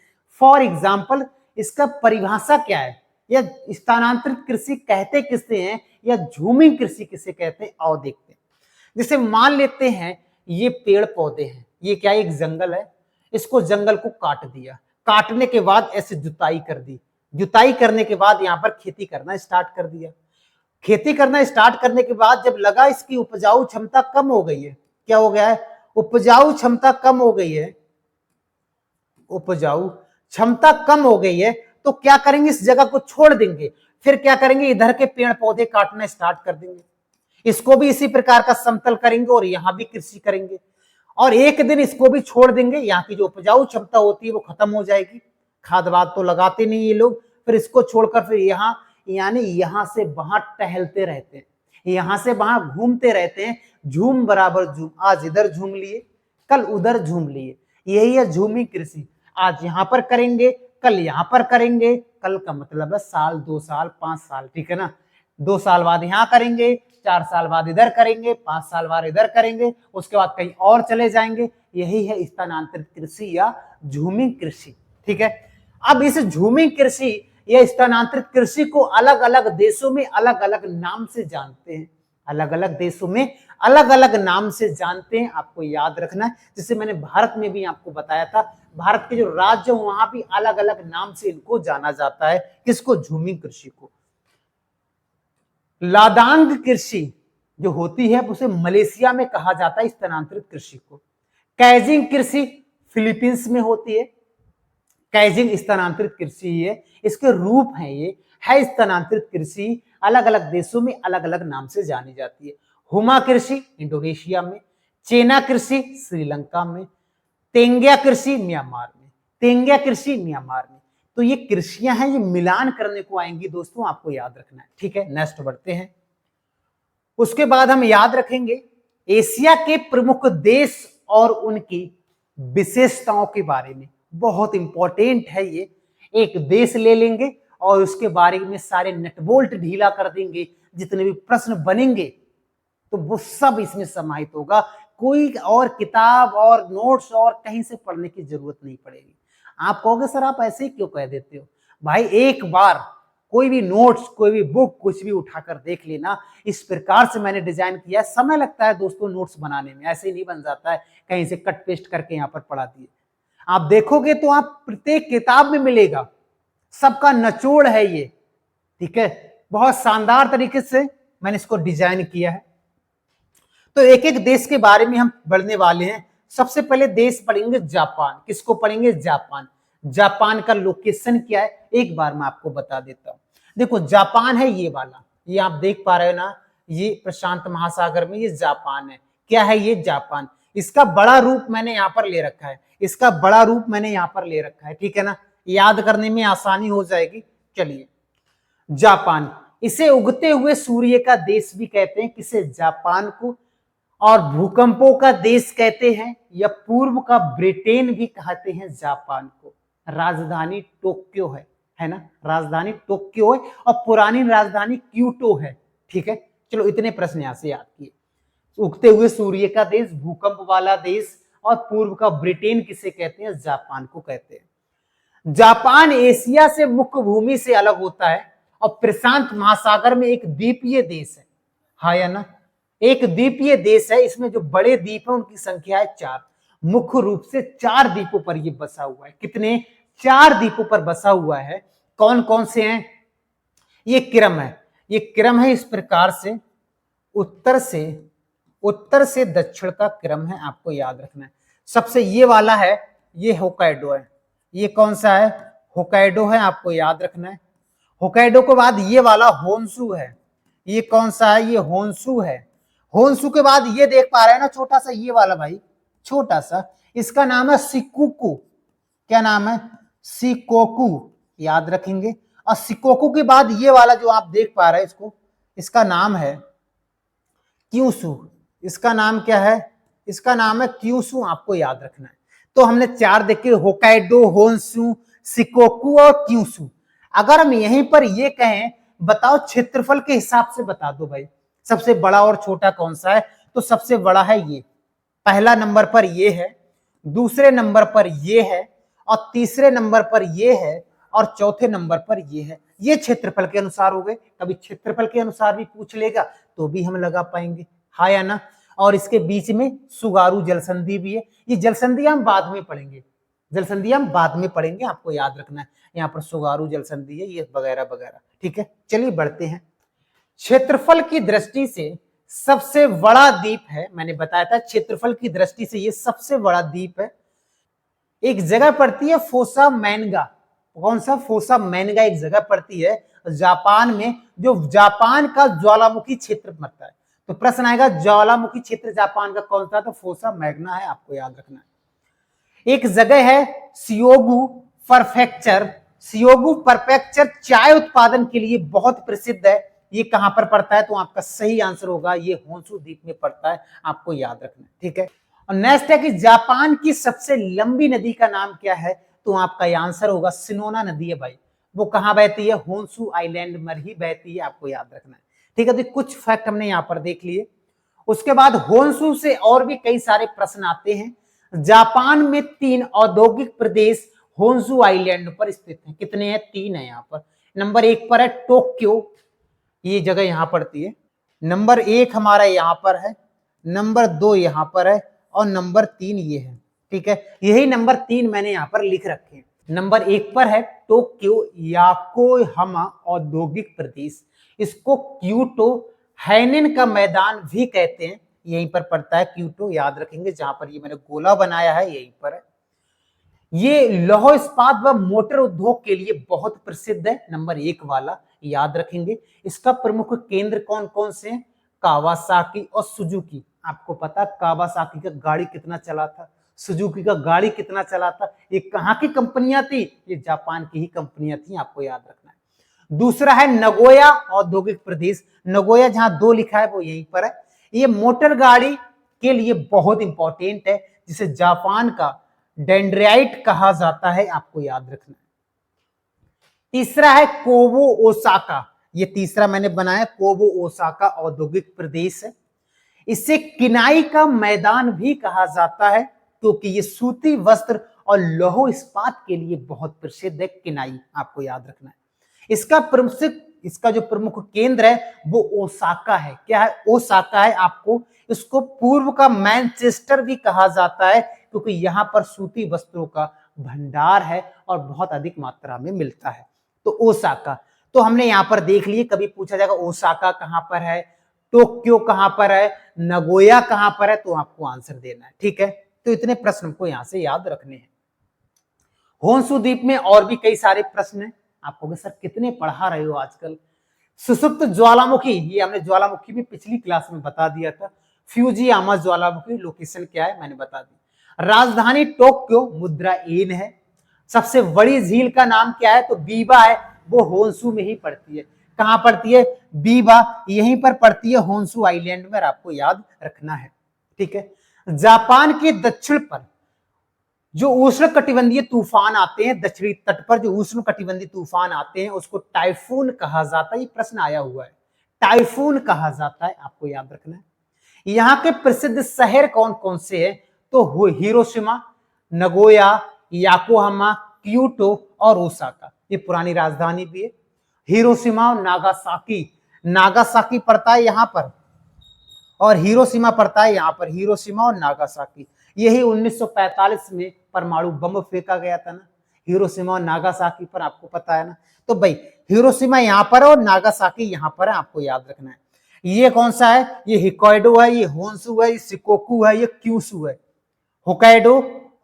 फॉर एग्जाम्पल, इसका परिभाषा क्या है, या स्थानांतरित कृषि कहते किसे हैं या झूमिंग कृषि किसे कहते हैं, आओ देखते हैं। जैसे मान लेते हैं ये पेड़ पौधे हैं, ये क्या है, एक जंगल है, इसको जंगल को काट दिया, काटने के बाद ऐसे जुताई कर दी, जुताई करने के बाद यहाँ पर खेती करना स्टार्ट कर दिया। खेती करना स्टार्ट करने के बाद जब लगा इसकी उपजाऊ क्षमता कम हो गई है, क्या हो गया है, उपजाऊ क्षमता कम हो गई है, उपजाऊ क्षमता कम हो गई है, तो क्या करेंगे, इस जगह को छोड़ देंगे। फिर क्या करेंगे, इधर के पेड़ पौधे काटना स्टार्ट कर देंगे, इसको भी इसी प्रकार का समतल करेंगे और यहां भी कृषि करेंगे। और एक दिन इसको भी छोड़ देंगे, यहाँ की जो उपजाऊ क्षमता होती है वो खत्म हो जाएगी, खाद वाद तो लगाते नहीं ये लोग। फिर इसको छोड़कर फिर यहाँ, यानी यहां से वहां टहलते रहते हैं, यहां से वहां घूमते रहते हैं। झूम बराबर झूम, आज इधर झूम लिए कल उधर झूम लिए, यही है झूमी कृषि। आज यहां पर करेंगे कल यहां पर करेंगे, कल का मतलब है साल 2 साल 5 साल, ठीक है ना। 2 साल बाद यहां करेंगे, 4 साल बाद इधर करेंगे, 5 साल बाद इधर करेंगे, उसके बाद कहीं और चले जाएंगे। यही है स्थानांतरित कृषि या झूमिंग कृषि। ठीक है, अब इस झूमिंग कृषि या स्थानांतरित कृषि को अलग अलग देशों में अलग अलग नाम से जानते हैं, अलग अलग देशों में अलग अलग नाम से जानते हैं, आपको याद रखना है। जैसे मैंने भारत में भी आपको बताया था, भारत के जो राज्य वहां भी अलग अलग नाम से इनको जाना जाता है, किसको, झूमिंग कृषि को। लादांग कृषि जो होती है उसे मलेशिया में कहा जाता है स्थानांतरित कृषि को। कैजिंग कृषि फिलीपींस में होती है, कैजिंग स्थानांतरित कृषि है, इसके रूप हैं ये, है स्थानांतरित कृषि, अलग अलग देशों में अलग अलग नाम से जानी जाती है। हुमा कृषि इंडोनेशिया में, चेना कृषि श्रीलंका में, तेंगिया कृषि म्यांमार में, तेंगिया कृषि म्यांमार में। तो ये कृषियां हैं, ये मिलान करने को आएंगी दोस्तों, आपको याद रखना है। ठीक है, नेक्स्ट बढ़ते हैं। उसके बाद हम याद रखेंगे एशिया के प्रमुख देश और उनकी विशेषताओं के बारे में। बहुत इंपॉर्टेंट है ये। एक देश ले लेंगे और उसके बारे में सारे नटबोल्ट ढीला कर देंगे, जितने भी प्रश्न बनेंगे तो वो सब इसमें समाहित होगा। कोई और किताब और नोट्स और कहीं से पढ़ने की जरूरत नहीं पड़ेगी। आप कहोगे सर आप ऐसे ही क्यों कह देते हो? भाई एक बार कोई भी नोट्स, कोई भी बुक, कुछ भी उठाकर देख लेना। इस प्रकार से मैंने डिजाइन किया है। समय लगता है दोस्तों नोट्स बनाने में, ऐसे ही नहीं बन जाता है कहीं से कट पेस्ट करके यहाँ पर पढ़ा दिए। आप देखोगे तो आप प्रत्येक किताब में मिलेगा, सबका निचोड़ है ये। ठीक है, बहुत शानदार तरीके से मैंने इसको डिजाइन किया है। तो एक एक देश के बारे में हम बढ़ने वाले हैं। सबसे पहले देश पढ़ेंगे जापान। किसको पढ़ेंगे? जापान। जापान का लोकेशन क्या है एक बार मैं आपको बता देता हूं। देखो जापान है ये वाला, ये आप देख पा रहे हो ना, ये प्रशांत महासागर में ये जापान है। क्या है ये? जापान। इसका बड़ा रूप मैंने यहाँ पर ले रखा है, इसका बड़ा रूप मैंने यहाँ पर ले रखा है। ठीक है ना, याद करने में आसानी हो जाएगी। चलिए, जापान, इसे उगते हुए सूर्य का देश भी कहते हैं। किसे? जापान को। और भूकंपों का देश कहते हैं, या पूर्व का ब्रिटेन भी कहते हैं जापान को। राजधानी टोक्यो है ना, राजधानी टोक्यो है और पुरानी राजधानी क्योटो है। ठीक है, चलो इतने प्रश्न यहां से याद किए। उगते हुए सूर्य का देश, भूकंप वाला देश और पूर्व का ब्रिटेन किसे कहते हैं? जापान को कहते हैं। जापान एशिया से मुख्य भूमि से अलग होता है और प्रशांत महासागर में एक द्वीपीय देश है। हाँ या ना, एक द्वीपीय देश है। इसमें जो बड़े द्वीप है उनकी संख्या है 4। मुख्य रूप से 4 द्वीपों पर ये बसा हुआ है। कितने? 4 द्वीपों पर बसा हुआ है। कौन कौन से हैं? ये क्रम है, ये क्रम है इस प्रकार से, उत्तर से दक्षिण का क्रम है, आपको याद रखना है। सबसे ये वाला है, ये होकाइडो है। ये कौन सा है? होकाइडो है, आपको याद रखना है। होकाइडो के बाद ये वाला होन्शु है। ये कौन सा है? ये होन्शु है। होन्शु के बाद ये देख पा रहे हैं ना, छोटा सा ये वाला भाई, छोटा सा, इसका नाम है शिकोकू। क्या नाम है? शिकोकू, याद रखेंगे। और शिकोकू के बाद ये वाला जो आप देख पा रहे हैं इसको, इसका नाम है क्यूशु। इसका नाम क्या है? इसका नाम है क्यूशु, आपको याद रखना है। तो हमने 4 देखे, होकाइडो, होन्शु, शिकोकू और क्यूशु। अगर हम यहीं पर ये कहें बताओ क्षेत्रफल के हिसाब से बता दो भाई, सबसे बड़ा और छोटा कौन सा है? तो सबसे बड़ा है ये, पहला नंबर पर ये है, दूसरे नंबर पर ये है, और तीसरे नंबर पर ये है, और चौथे नंबर पर ये है। ये क्षेत्रफल के अनुसार हो गए। कभी क्षेत्रफल के अनुसार भी पूछ लेगा तो भी हम लगा पाएंगे। हाँ या ना? और इसके बीच में सुगारू जलसंधि भी है। ये जलसंधि हम बाद में पढ़ेंगे, जलसंधि हम बाद में पढ़ेंगे, आपको याद रखना है। यहाँ पर सुगारू जलसंधि है, ये वगैरह वगैरह। ठीक है, चलिए बढ़ते हैं। क्षेत्रफल की दृष्टि से सबसे बड़ा द्वीप है, मैंने बताया था क्षेत्रफल की दृष्टि से ये सबसे बड़ा द्वीप है। एक जगह पड़ती है फोसा मैनगा। कौन सा? फोसा मैनगा एक जगह पड़ती है जापान में, जो जापान का ज्वालामुखी क्षेत्र पड़ता है। तो प्रश्न आएगा ज्वालामुखी क्षेत्र जापान का कौन सा? तो फोसा मैग्ना है, आपको याद रखना है। एक जगह है सियोगु परफेक्चर। सियोगु परफेक्चर चाय उत्पादन के लिए बहुत प्रसिद्ध है। ये कहां पर पड़ता है? तो आपका सही आंसर होगा ये होन्शु द्वीप में पड़ता है, आपको याद रखना है। ठीक है, और नेक्स्ट है कि जापान की सबसे लंबी नदी का नाम क्या है? तो आपका आंसर होगा शिनोना नदी है भाई। वो कहां बहती है? होन्शु आइलैंड में ही बहती है, आपको याद रखना है। ठीक है, तो कुछ फैक्ट हमने यहाँ पर देख लिए। उसके बाद होन्शु से और भी कई सारे प्रश्न आते हैं। जापान में 3 औद्योगिक प्रदेश होन्शु आइलैंड पर स्थित हैं। कितने हैं? 3 है यहाँ पर। नंबर 1 पर है टोक्यो, ये जगह यहां पड़ती है। नंबर 1 हमारा यहां पर है, नंबर 2 यहां पर है, और नंबर 3 ये है। ठीक है, यही नंबर 3 मैंने यहां पर लिख रखे हैं। नंबर 1 पर है टोक्यो याकोहामा औद्योगिक प्रदेश, इसको क्योटो हैनन का मैदान भी कहते हैं, यहीं पर पड़ता है क्योटो, याद रखेंगे। जहां पर ये मैंने गोला बनाया है यहीं पर है। ये लौह इस्पात व मोटर उद्योग के लिए बहुत प्रसिद्ध है, नंबर 1 वाला याद रखेंगे। इसका प्रमुख केंद्र कौन कौन से हैं? कावासाकी और सुजुकी। आपको पता कावासाकी का गाड़ी कितना चला था, सुजुकी का गाड़ी कितना चला था, ये कहां की कंपनियां थी? ये जापान की ही कंपनियां थी, आपको याद रखना है। दूसरा है नगोया औद्योगिक प्रदेश। नगोया जहां 2 लिखा है वो यहीं पर है। ये मोटर गाड़ी के लिए बहुत इंपॉर्टेंट है, जिसे जापान का डेंड्राइट कहा जाता है, आपको याद रखना है। तीसरा है कोबो ओसाका। ये तीसरा मैंने बनाया, कोबो ओसाका औद्योगिक प्रदेश है। इसे किनाई का मैदान भी कहा जाता है, क्योंकि ये सूती वस्त्र और लौह इस्पात के लिए बहुत प्रसिद्ध है किनाई, आपको याद रखना है। इसका जो प्रमुख केंद्र है वो ओसाका है। क्या है? ओसाका है। आपको इसको पूर्व का मैनचेस्टर भी कहा जाता है, क्योंकि यहां पर सूती वस्त्रों का भंडार है और बहुत अधिक मात्रा में मिलता है। तो ओसाका तो हमने यहां पर देख लिए। कभी पूछा जाएगा ओसाका कहां पर है, टोक्यो कहां पर है, नगोया कहां पर है, तो आपको आंसर देना है। ठीक है, तो इतने प्रश्न हमको यहां से याद रखने हैं। होन्सु द्वीप में और भी कई सारे प्रश्न हैं। आपको सर कितने पढ़ा रहे हो आजकल। सुसुप्त ज्वालामुखी, ये हमने ज्वालामुखी भी पिछली क्लास में बता दिया था। फ्यूजियामा ज्वालामुखी लोकेशन क्या है मैंने बता दी। राजधानी टोक्यो, मुद्रा येन है। सबसे बड़ी झील का नाम क्या है? तो बीबा है, वो होन्सु में ही पड़ती है। कहां पड़ती है? बीबा, यहीं पर पड़ती है होन्सु आइलैंड में, आपको याद रखना है। ठीक है, जापान के दक्षिण पर जो उष्ण कटिबंधीय तूफान आते हैं, दक्षिणी तट पर जो उष्ण कटिबंधीय तूफान आते हैं उसको टाइफून कहा जाता है। ये प्रश्न आया हुआ है, टाइफून कहा जाता है, आपको याद रखना है। यहाँ के प्रसिद्ध शहर कौन कौन से हैं? तो हिरोशिमा, नगोया, याकोहामा, क्योटो और ओसाका। ये पुरानी राजधानी भी है। हिरोशिमा और नागासाकी, नागासाकी पड़ता है यहाँ पर और हिरोशिमा पड़ता है यहाँ पर। हिरोशिमा और नागासाकी, यही 1945 में परमाणु बम फेंका गया था ना, हिरोशिमा और नागासाकी पर, आपको पता है ना। तो भाई हिरोशिमा यहाँ पर और नागासाकी यहाँ पर है, आपको याद रखना है। ये कौन सा है? ये हिकोइडो है, ये होन्सु है, ये शिकोकू है, ये क्यूसु है। होकाइडो,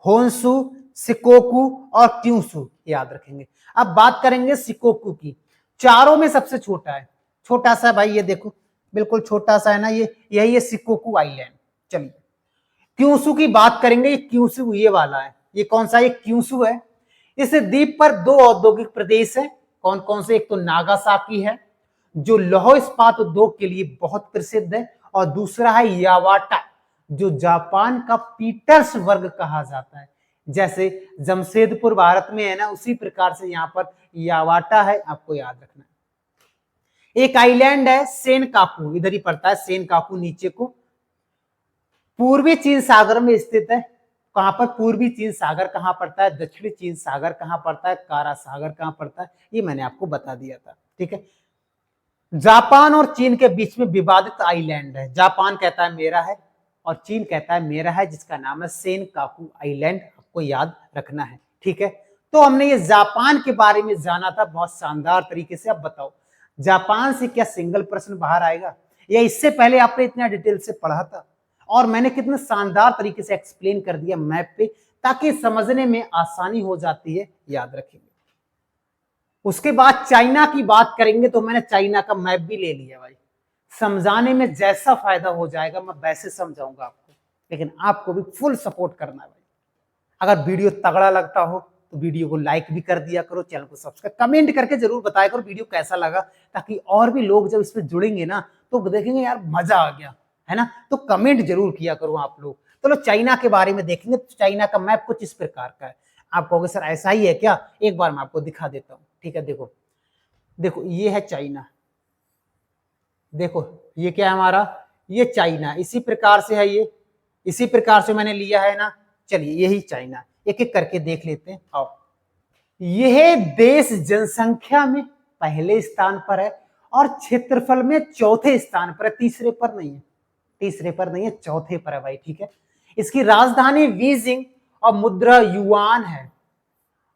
होन्सु, शिकोकू और क्यूसु, याद रखेंगे। अब बात करेंगे शिकोकू की। चारों में सबसे छोटा है, छोटा सा भाई, ये देखो बिल्कुल छोटा सा है ना, ये यही है शिकोकू आइलैंड। चलिए क्यूसु की बात करेंगे। ये क्यूसु ये वाला है। ये कौन सा? ये क्यूसु है। इस द्वीप पर 2 औद्योगिक प्रदेश है। कौन कौन से? एक तो नागासाकी है जो लौह इस्पात उद्योग के लिए बहुत प्रसिद्ध है, और दूसरा है यावाटा जो जापान का पीटर्सबर्ग कहा जाता है। जैसे जमशेदपुर भारत में है ना, उसी प्रकार से यहाँ पर यावाटा है, आपको याद रखना है। एक आइलैंड है सेनकाकू, इधर ही पड़ता है सेनकाकू नीचे को, पूर्वी चीन सागर में स्थित है। कहां पर? पूर्वी चीन सागर कहां पड़ता है, दक्षिणी चीन सागर कहां पड़ता है, कारा सागर कहां पड़ता है, ये मैंने आपको बता दिया था। ठीक है, जापान और चीन के बीच में विवादित आइलैंड है। जापान कहता है मेरा है और चीन कहता है मेरा है, जिसका नाम है सेनकाकू आइलैंड, आपको याद रखना है। ठीक है, तो हमने ये जापान के बारे में जाना था बहुत शानदार तरीके से। अब बताओ जापान से क्या सिंगल प्रश्न बाहर आएगा, या इससे पहले आपने इतना डिटेल से पढ़ा था और मैंने कितने शानदार तरीके से एक्सप्लेन कर दिया मैप पे, ताकि समझने में आसानी हो जाती है, याद रखेंगे। उसके बाद चाइना की बात करेंगे, तो मैंने चाइना का मैप भी ले लिया भाई। समझाने में जैसा फायदा हो जाएगा मैं वैसे समझाऊंगा आपको, लेकिन आपको भी फुल सपोर्ट करना है भाई। अगर वीडियो तगड़ा लगता हो तो वीडियो को लाइक भी कर दिया करो, चैनल को सब्सक्राइब, कमेंट करके जरूर बताया करो वीडियो कैसा लगा, ताकि और भी लोग जब इसमें जुड़ेंगे ना तो देखेंगे यार मजा आ गया है ना। तो कमेंट जरूर किया करो आप लोग। चलो चाइना के बारे में देखेंगे। तो चाइना का मैप कुछ इस प्रकार का है। आप कहोगे सर ऐसा ही है क्या? एक बार मैं आपको दिखा देता हूँ। ठीक है, देखो देखो ये है चाइना, देखो ये क्या है हमारा, ये चाइना, इसी प्रकार से है ये, इसी प्रकार से मैंने लिया है ना। चलिए यही चाइना, एक एक करके देख लेते हैं। आओ, यह देश जनसंख्या में पहले स्थान पर है और क्षेत्रफल में चौथे स्थान पर है, तीसरे पर नहीं है, तीसरे पर नहीं है, चौथे पर है भाई। ठीक है, इसकी राजधानी बीजिंग और मुद्रा युआन है,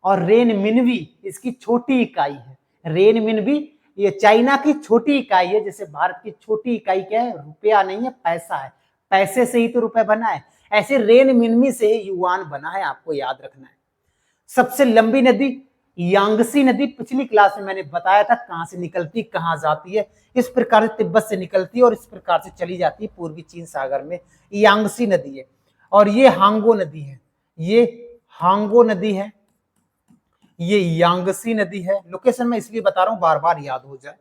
और रेन मिनवी इसकी छोटी इकाई है। रेन मिनवी ये चाइना की छोटी इकाई है, जैसे भारत की छोटी इकाई क्या है? रुपया नहीं है, पैसा है। पैसे से ही तो रुपए बना है, ऐसे रेन मिनवी से ही युआन बना है, आपको याद रखना है। सबसे लंबी नदी यांगसी नदी, पिछली क्लास में मैंने बताया था कहां से निकलती कहां जाती है। इस प्रकार से तिब्बत से निकलती है और इस प्रकार से चली जाती है पूर्वी चीन सागर में, यांगसी नदी है। और ये हांगो नदी है, ये हांगो नदी है, ये यांगसी नदी है। लोकेशन मैं इसलिए बता रहा हूं बार बार याद हो जाए।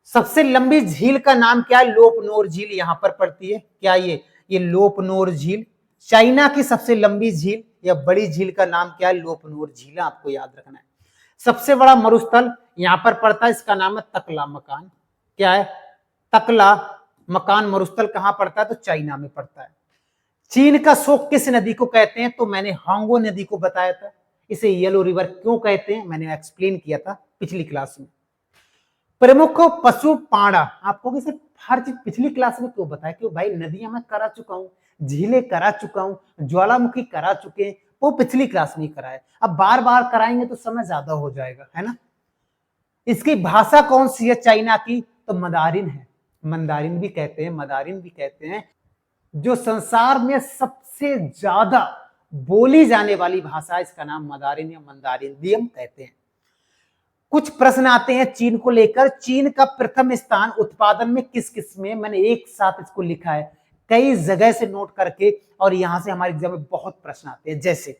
सबसे लंबी झील का नाम क्या है? लोपनोर झील यहां पर पड़ती है। क्या ये लोपनोर झील। चाइना की सबसे लंबी झील या बड़ी झील का नाम क्या है? लोपनोर झील, आपको याद रखना है। सबसे बड़ा मरुस्थल यहां पर पड़ता है, इसका नाम है तकला मकान। क्या है? तकला मकान मरुस्थल कहां पड़ता है? तो चाइना में पड़ता है। चीन का शोक किस नदी को कहते हैं? तो मैंने हांगो नदी को बताया था। इसे येलो रिवर क्यों कहते हैं मैंने एक्सप्लेन किया था पिछली क्लास में। प्रमुख पशु पाड़ा, आपको सिर्फ हर चीज पिछली क्लास में क्यों बताया? क्यों भाई, नदियां मैं करा चुका हूं, झीलें करा चुका हूं, ज्वालामुखी करा चुके हैं, वो पिछली क्लास में कराए। अब बार बार कराएंगे तो समय ज्यादा हो जाएगा, है ना। इसकी भाषा कौन सी है चाइना की? तो मंदारिन है। मंदारिन भी कहते हैं, मंदारिन भी कहते हैं। जो संसार में सबसे ज्यादा बोली जाने वाली भाषा है, इसका नाम मंदारिन या मंदारिन कहते हैं। कुछ प्रश्न आते हैं चीन को लेकर। चीन का प्रथम स्थान उत्पादन में किस किस में? मैंने एक साथ इसको लिखा है कई जगह से नोट करके, और यहां से हमारे एग्जाम में बहुत प्रश्न आते हैं। जैसे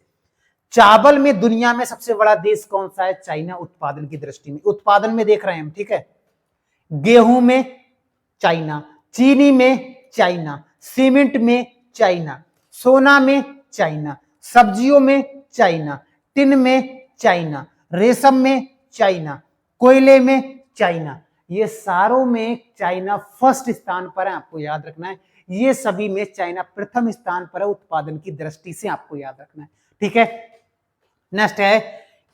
चावल में दुनिया में सबसे बड़ा देश कौन सा है? चाइना, उत्पादन की दृष्टि में। उत्पादन में देख रहे हैं हम, ठीक है। गेहूं में चाइना, चीनी में चाइना, सीमेंट में चाइना, सोना में चाइना, सब्जियों में चाइना, टिन में चाइना, रेशम में चाइना, कोयले में चाइना। ये सारों में चाइना फर्स्ट स्थान पर है, आपको याद रखना है। ये सभी में चाइना प्रथम स्थान पर है उत्पादन की दृष्टि से, आपको याद रखना है, ठीक है। नेक्स्ट है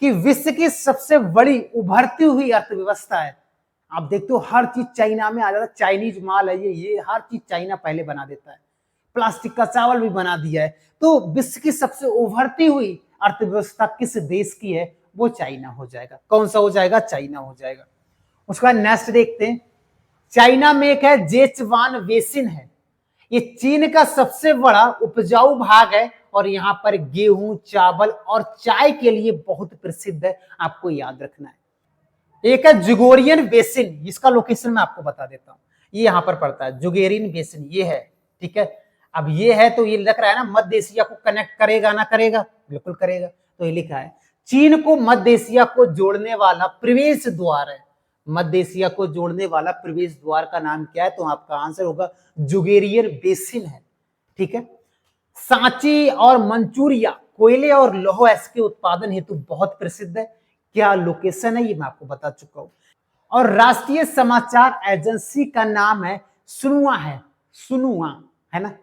कि विश्व की सबसे बड़ी उभरती हुई अर्थव्यवस्था है। आप देखते हो हर चीज चाइना में आ जाता है, चाइनीज माल है ये हर चीज चाइना पहले बना देता है। प्लास्टिक का चावल भी बना दिया है। तो विश्व की सबसे उभरती हुई अर्थव्यवस्था किस देश की है? वो चाइना हो जाएगा। कौन सा हो जाएगा? चाइना हो जाएगा। उसके बाद नेक्स्ट देखते हैं। चाइना में एक है जेचवान बेसिन है। ये चीन का सबसे बड़ा उपजाऊ भाग है और यहाँ पर गेहूं, चावल और चाय के लिए बहुत प्रसिद्ध है, आपको याद रखना है। एक है जुगोरियन बेसिन, जिसका लोकेशन मैं आपको बता देता हूं। ये यहां पर पड़ता है जुगेरियन बेसिन, ये है, ठीक है। अब ये है तो ये लग रहा है ना मध्य एशिया को कनेक्ट करेगा ना करेगा? बिल्कुल करेगा। तो ये लिखा है चीन को मध्य एशिया को जोड़ने वाला प्रवेश द्वार है। मध्य एशिया को जोड़ने वाला प्रवेश द्वार का नाम क्या है? तो आपका आंसर होगा जुगेरियन बेसिन है, ठीक है। सांची और मंचूरिया कोयले और लौह अयस्क के उत्पादन हेतु बहुत प्रसिद्ध है। क्या लोकेशन है? ये मैं आपको बता चुका हूं। और राष्ट्रीय समाचार एजेंसी का नाम है सुनुआ है, सुनुआ, है ना।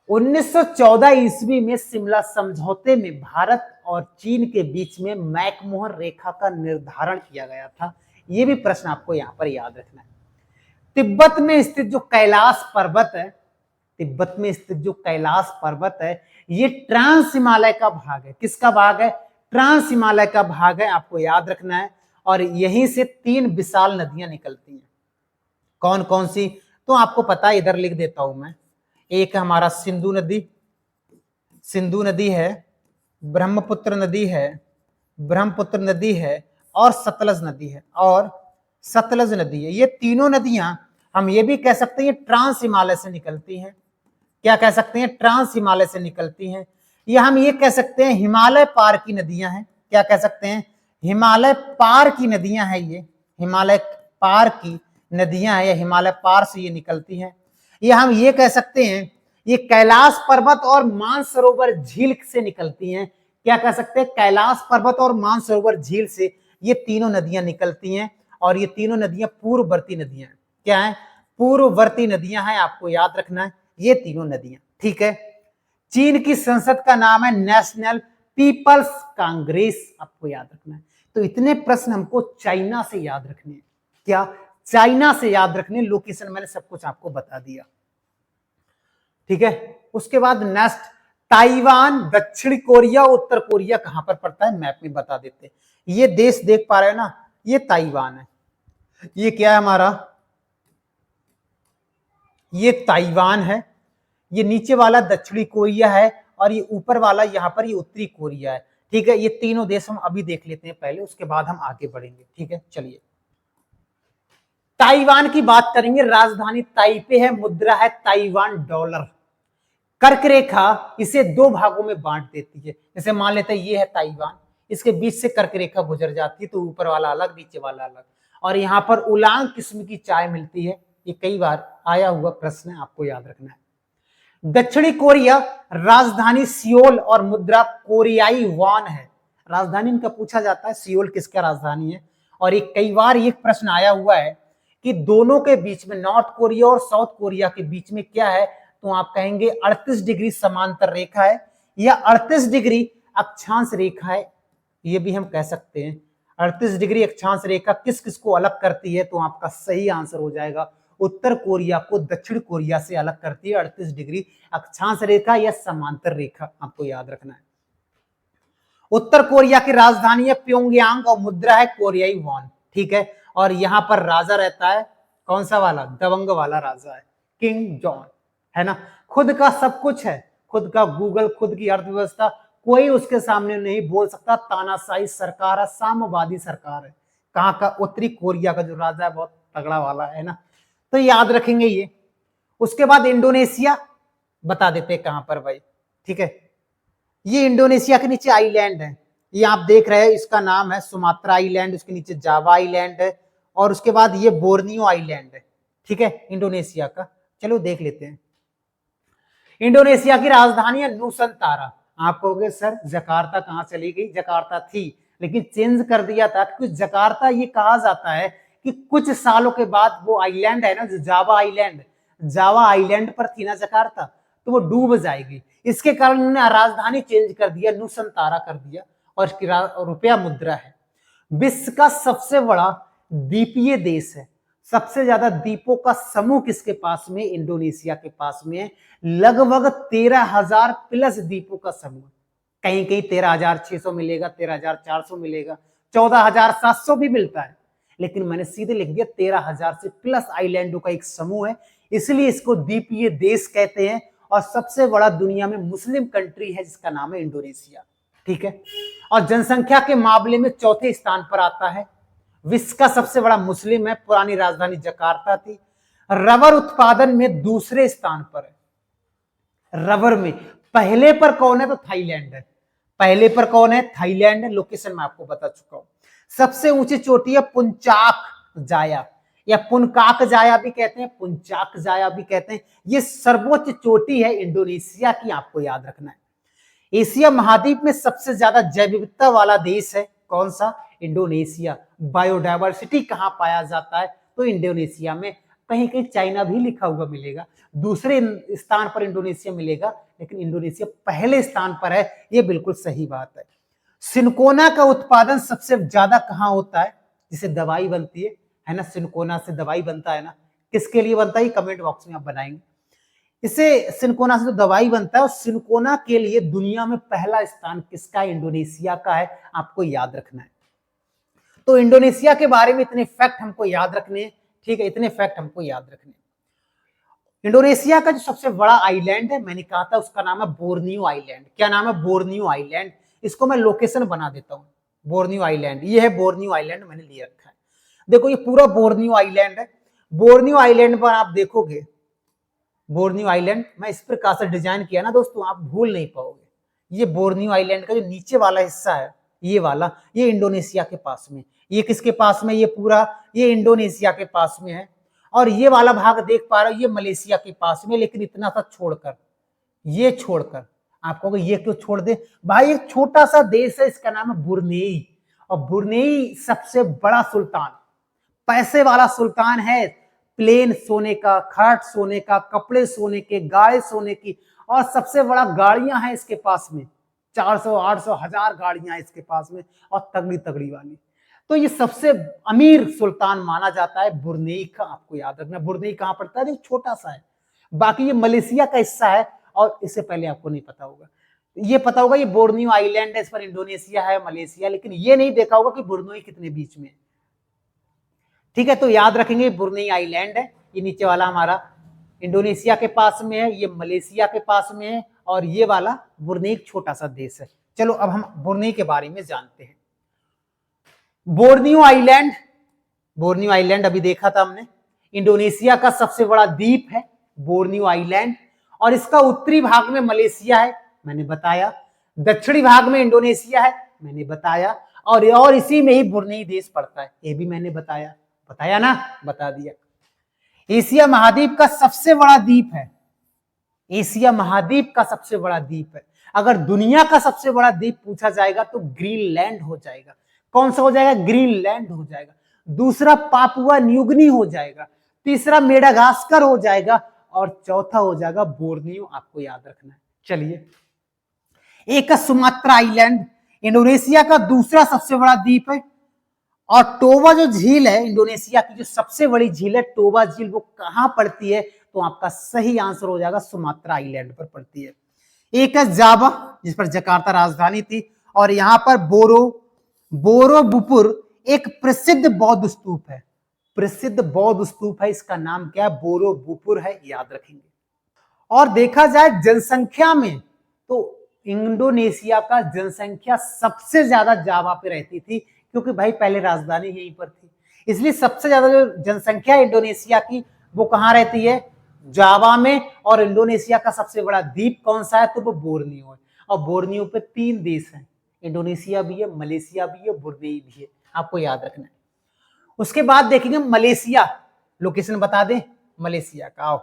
1914 ईस्वी में शिमला समझौते में भारत और चीन के बीच में मैकमोहन रेखा का निर्धारण किया गया था। यह भी प्रश्न आपको यहां पर याद रखना है। तिब्बत में स्थित जो कैलाश पर्वत है, तिब्बत में स्थित जो कैलाश पर्वत है, ये ट्रांस हिमालय का भाग है। किसका भाग है? ट्रांस हिमालय का भाग है, आपको याद रखना है। और यहीं से 3 विशाल नदियां निकलती हैं। कौन कौन सी? तो आपको पता है, इधर लिख देता हूं मैं। एक हमारा सिंधु नदी, सिंधु नदी है, ब्रह्मपुत्र नदी है, ब्रह्मपुत्र नदी है, और सतलज नदी है, और सतलज नदी है। ये तीनों नदियां हम ये भी कह सकते हैं ट्रांस हिमालय से निकलती हैं। क्या कह सकते हैं? ट्रांस हिमालय से निकलती हैं। या हम ये कह सकते हैं हिमालय पार की नदियां हैं। क्या कह सकते हैं? हिमालय पार की नदियां हैं। ये हिमालय पार की नदियां हैं, या हिमालय पार से ये निकलती हैं। या हम ये कह सकते हैं ये कैलाश पर्वत और मानसरोवर झील से निकलती हैं। क्या कह सकते हैं? कैलाश पर्वत और मानसरोवर झील से ये तीनों नदियां निकलती हैं, और ये तीनों नदियां पूर्ववर्ती नदियां हैं। क्या है? पूर्ववर्ती नदियां हैं, आपको याद रखना है ये तीनों नदियां, ठीक है। चीन की संसद का नाम है नेशनल पीपल्स कांग्रेस, आपको याद रखना है। तो इतने प्रश्न हमको चाइना से याद रखने हैं। क्या? चाइना से याद रखने। लोकेशन मैंने सब कुछ आपको बता दिया, ठीक है। उसके बाद नेक्स्ट, ताइवान, दक्षिण कोरिया, उत्तर कोरिया कहां पर पड़ता है? मैप में बता देते हैं। ये देश देख पा रहे हो ना, ये ताइवान है। ये क्या है हमारा? ये ताइवान है। ये नीचे वाला दक्षिणी कोरिया है, और ये ऊपर वाला यहाँ पर ये उत्तरी कोरिया है। ठीक है, ये तीनों देश हम अभी देख लेते हैं पहले, उसके बाद हम आगे बढ़ेंगे। ठीक है, चलिए ताइवान की बात करेंगे। राजधानी ताइपे है, मुद्रा है ताइवान डॉलर। कर्क रेखा इसे दो भागों में बांट देती है। जैसे मान लेते हैं ये है ताइवान, इसके बीच से कर्क रेखा गुजर जाती है, तो ऊपर वाला अलग नीचे वाला अलग। और यहाँ पर उलांग किस्म की चाय मिलती है। ये कई बार आया हुआ प्रश्न है, आपको याद रखना है। दक्षिणी कोरिया राजधानी सियोल और मुद्रा कोरियाई वॉन है। राजधानी इनका पूछा जाता है, सियोल किसका राजधानी है। और एक कई बार ये प्रश्न आया हुआ है कि दोनों के बीच में, नॉर्थ कोरिया और साउथ कोरिया के बीच में क्या है, तो आप कहेंगे 38 डिग्री समांतर रेखा है या 38 डिग्री अक्षांश रेखा है। ये भी हम कह सकते हैं 38 डिग्री अक्षांश रेखा किस किस को अलग करती है, तो आपका सही आंसर हो जाएगा उत्तर कोरिया को दक्षिण कोरिया से अलग करती है 38 डिग्री अक्षांश रेखा या समांतर रेखा, आपको याद रखना है। उत्तर कोरिया की राजधानी है प्योंगयांग और मुद्रा है कोरियाई वॉन। ठीक है, और यहां पर राजा रहता है कौन सा वाला, दबंग वाला राजा है, किंग जॉन, है ना। खुद का सब कुछ है, खुद का गूगल, खुद की अर्थव्यवस्था, कोई उसके सामने नहीं बोल सकता। तानाशाही सरकार है, साम्यवादी सरकार है। कहां का, उत्तरी कोरिया का जो राजा है बहुत तगड़ा वाला है ना, तो याद रखेंगे ये। उसके बाद इंडोनेशिया बता देते हैं कहां पर भाई। ठीक है, ये इंडोनेशिया के नीचे आइलैंड है, ये आप देख रहे हैं, इसका नाम है सुमात्रा आइलैंड, उसके नीचे जावा आइलैंड है, और उसके बाद ये बोर्नियो आइलैंड है। ठीक है, इंडोनेशिया का। चलो देख लेते हैं। इंडोनेशिया की राजधानी है नूसंतारा। आप कहोगे सर जकार्ता कहां चली गई, जकार्ता थी लेकिन चेंज कर दिया था, क्योंकि जकार्ता ये कहा जाता है कि कुछ सालों के बाद वो आइलैंड है ना, जो जावा आइलैंड, जावा आइलैंड पर थी ना जकार्ता, तो वो डूब जाएगी। इसके कारण उन्होंने राजधानी चेंज कर दिया, नूसंतारा कर दिया, और इसकी रुपया मुद्रा है। विश्व का सबसे बड़ा द्वीपीय देश है। सबसे ज्यादा द्वीपों का समूह किसके पास में, इंडोनेशिया के पास में है। लगभग 13,000 प्लस द्वीपों का समूह, कहीं कहीं 13,600 मिलेगा, 13,400 मिलेगा, 14,700 भी मिलता है, लेकिन मैंने सीधे लिख दिया 13,000 से प्लस आइलैंडों का एक समूह है, इसलिए इसको द्वीपीय देश कहते हैं। और सबसे बड़ा दुनिया में मुस्लिम कंट्री है जिसका नाम है इंडोनेशिया। ठीक है, और जनसंख्या के मामले में चौथे स्थान पर आता है। विश्व का सबसे बड़ा मुस्लिम है, पुरानी राजधानी जकार्ता थी। रबर उत्पादन में दूसरे स्थान पर है। रबर में पहले पर कौन है, तो थाईलैंड है। पहले पर कौन है, थाईलैंड है। लोकेशन मैं आपको बता चुका हूं। सबसे ऊंची चोटी है पुंचाक जाया, या पुनकाक जाया भी कहते हैं, पुंचाक जाया भी कहते हैं। ये सर्वोच्च चोटी है इंडोनेशिया की, आपको याद रखना है। एशिया महाद्वीप में सबसे ज्यादा जैव विविधता वाला देश है, कौन सा, इंडोनेशिया। बायोडायवर्सिटी कहां पाया जाता है, तो इंडोनेशिया में। कहीं कहीं चाइना भी लिखा हुआ मिलेगा, दूसरे स्थान पर इंडोनेशिया मिलेगा, लेकिन इंडोनेशिया पहले स्थान पर है, ये बिल्कुल सही बात है। सिनकोना का उत्पादन सबसे ज्यादा कहां होता है, जिसे दवाई बनती है ना, सिनकोना से दवाई बनता है ना, किसके लिए बनता है, कमेंट बॉक्स में आप बनाएंगे। इसे सिनकोना से तो दवाई बनता है, और सिनकोना के लिए दुनिया में पहला स्थान किसका, इंडोनेशिया का है, आपको याद रखना है। तो इंडोनेशिया के बारे में इतने फैक्ट हमको याद रखने हैं। ठीक है, इतने फैक्ट हमको याद रखने। इंडोनेशिया का जो सबसे बड़ा आइलैंड है, मैंने कहा था उसका नाम है बोर्नियो आइलैंड। क्या नाम है, बोर्नियो आइलैंड। इसको मैं लोकेशन बना देता हूं, बोर्नियो आइलैंड, ये है बोर्नियो आइलैंड, मैंने ले रखा है। देखो ये पूरा बोर्नियो आइलैंड है। बोर्नियो आइलैंड पर आप देखोगे, बोर्नियो आइलैंड मैं इस प्रकार से डिजाइन किया ना दोस्तों, आप भूल नहीं पाओगे। ये बोर्नियो आइलैंड का जो नीचे वाला हिस्सा है, ये वाला, ये इंडोनेशिया के पास में। ये किसके पास में, ये पूरा, ये इंडोनेशिया के पास में है। और ये वाला भाग देख पा रहे हो, ये मलेशिया के पास में, लेकिन इतना सा छोड़कर, ये छोड़कर, आप कहोगे ये क्यों छोड़ दे भाई, एक छोटा सा देश है, इसका नाम है ब्रुनेई। और ब्रुनेई सबसे बड़ा सुल्तान, पैसे वाला सुल्तान है। प्लेन सोने का, खाट सोने का, कपड़े सोने के, गाय सोने की, और सबसे बड़ा गाड़ियां हैं इसके पास में, 400, 800, 1000 गाड़ियां इसके पास में, और तगड़ी तगड़ी वाली। तो ये सबसे अमीर सुल्तान माना जाता है ब्रुनेई का, आपको याद रखना। ब्रुनेई कहां पड़ता है, छोटा सा है, बाकी ये मलेशिया का हिस्सा है, और इससे पहले आपको नहीं पता होगा। ये पता होगा ये बोर्नियो आइलैंड है, इस पर इंडोनेशिया है, मलेशिया, लेकिन ये नहीं देखा होगा कि ब्रुनेई कितने बीच में। ठीक है, तो याद रखेंगे ब्रुनेई आइलैंड है, ये नीचे वाला हमारा इंडोनेशिया के पास में है, ये मलेशिया के पास में है, और ये वाला ब्रुनेई एक छोटा सा देश है। चलो अब हम ब्रुनेई के बारे में जानते हैं। बोर्नियो आइलैंड, बोर्नियो आइलैंड अभी देखा था हमने, इंडोनेशिया का सबसे बड़ा द्वीप है बोर्नियो आइलैंड, और इसका उत्तरी भाग में मलेशिया है, मैंने बताया, दक्षिणी भाग में इंडोनेशिया है, मैंने बताया, और इसी में ही ब्रुनेई देश पड़ता है, ये भी मैंने बताया ना, बता दिया। एशिया महाद्वीप का सबसे बड़ा द्वीप है, एशिया महाद्वीप का सबसे बड़ा द्वीप है। अगर दुनिया का सबसे बड़ा द्वीप पूछा जाएगा तो ग्रीनलैंड हो जाएगा। कौन सा हो जाएगा? ग्रीनलैंड हो जाएगा। दूसरा पापुआ न्यूगिनी हो जाएगा, तीसरा मेडागास्कर हो जाएगा, और चौथा हो जाएगा बोर्नियो, आपको याद रखना है। चलिए, एक सुमात्रा आइलैंड, इंडोनेशिया का दूसरा सबसे बड़ा द्वीप है, और टोबा जो झील है, इंडोनेशिया की जो सबसे बड़ी झील है टोबा झील, वो कहां पड़ती है? तो आपका सही आंसर हो जाएगा सुमात्रा आइलैंड पर पड़ती है। एक है जावा, जिस पर जकार्ता राजधानी थी, और यहां पर बोरोबुपुर एक प्रसिद्ध बौद्ध स्तूप है, प्रसिद्ध बौद्ध स्तूप है, इसका नाम क्या है? बोरोबुपुर है, याद रखेंगे। और देखा जाए जनसंख्या में तो इंडोनेशिया का जनसंख्या सबसे ज्यादा जावा पे रहती थी, क्योंकि भाई पहले राजधानी यहीं पर थी, इसलिए सबसे ज्यादा जो जनसंख्या इंडोनेशिया की वो कहां रहती है? जावा में। और इंडोनेशिया का सबसे बड़ा द्वीप कौन सा है? तो वो बोर्नियो है, और बोर्नियो पे 3 देश हैं, इंडोनेशिया भी है, मलेशिया भी है, ब्रुनेई भी है, आपको याद रखना है। उसके बाद देखेंगे मलेशिया, लोकेशन बता दें मलेशिया का। आओ,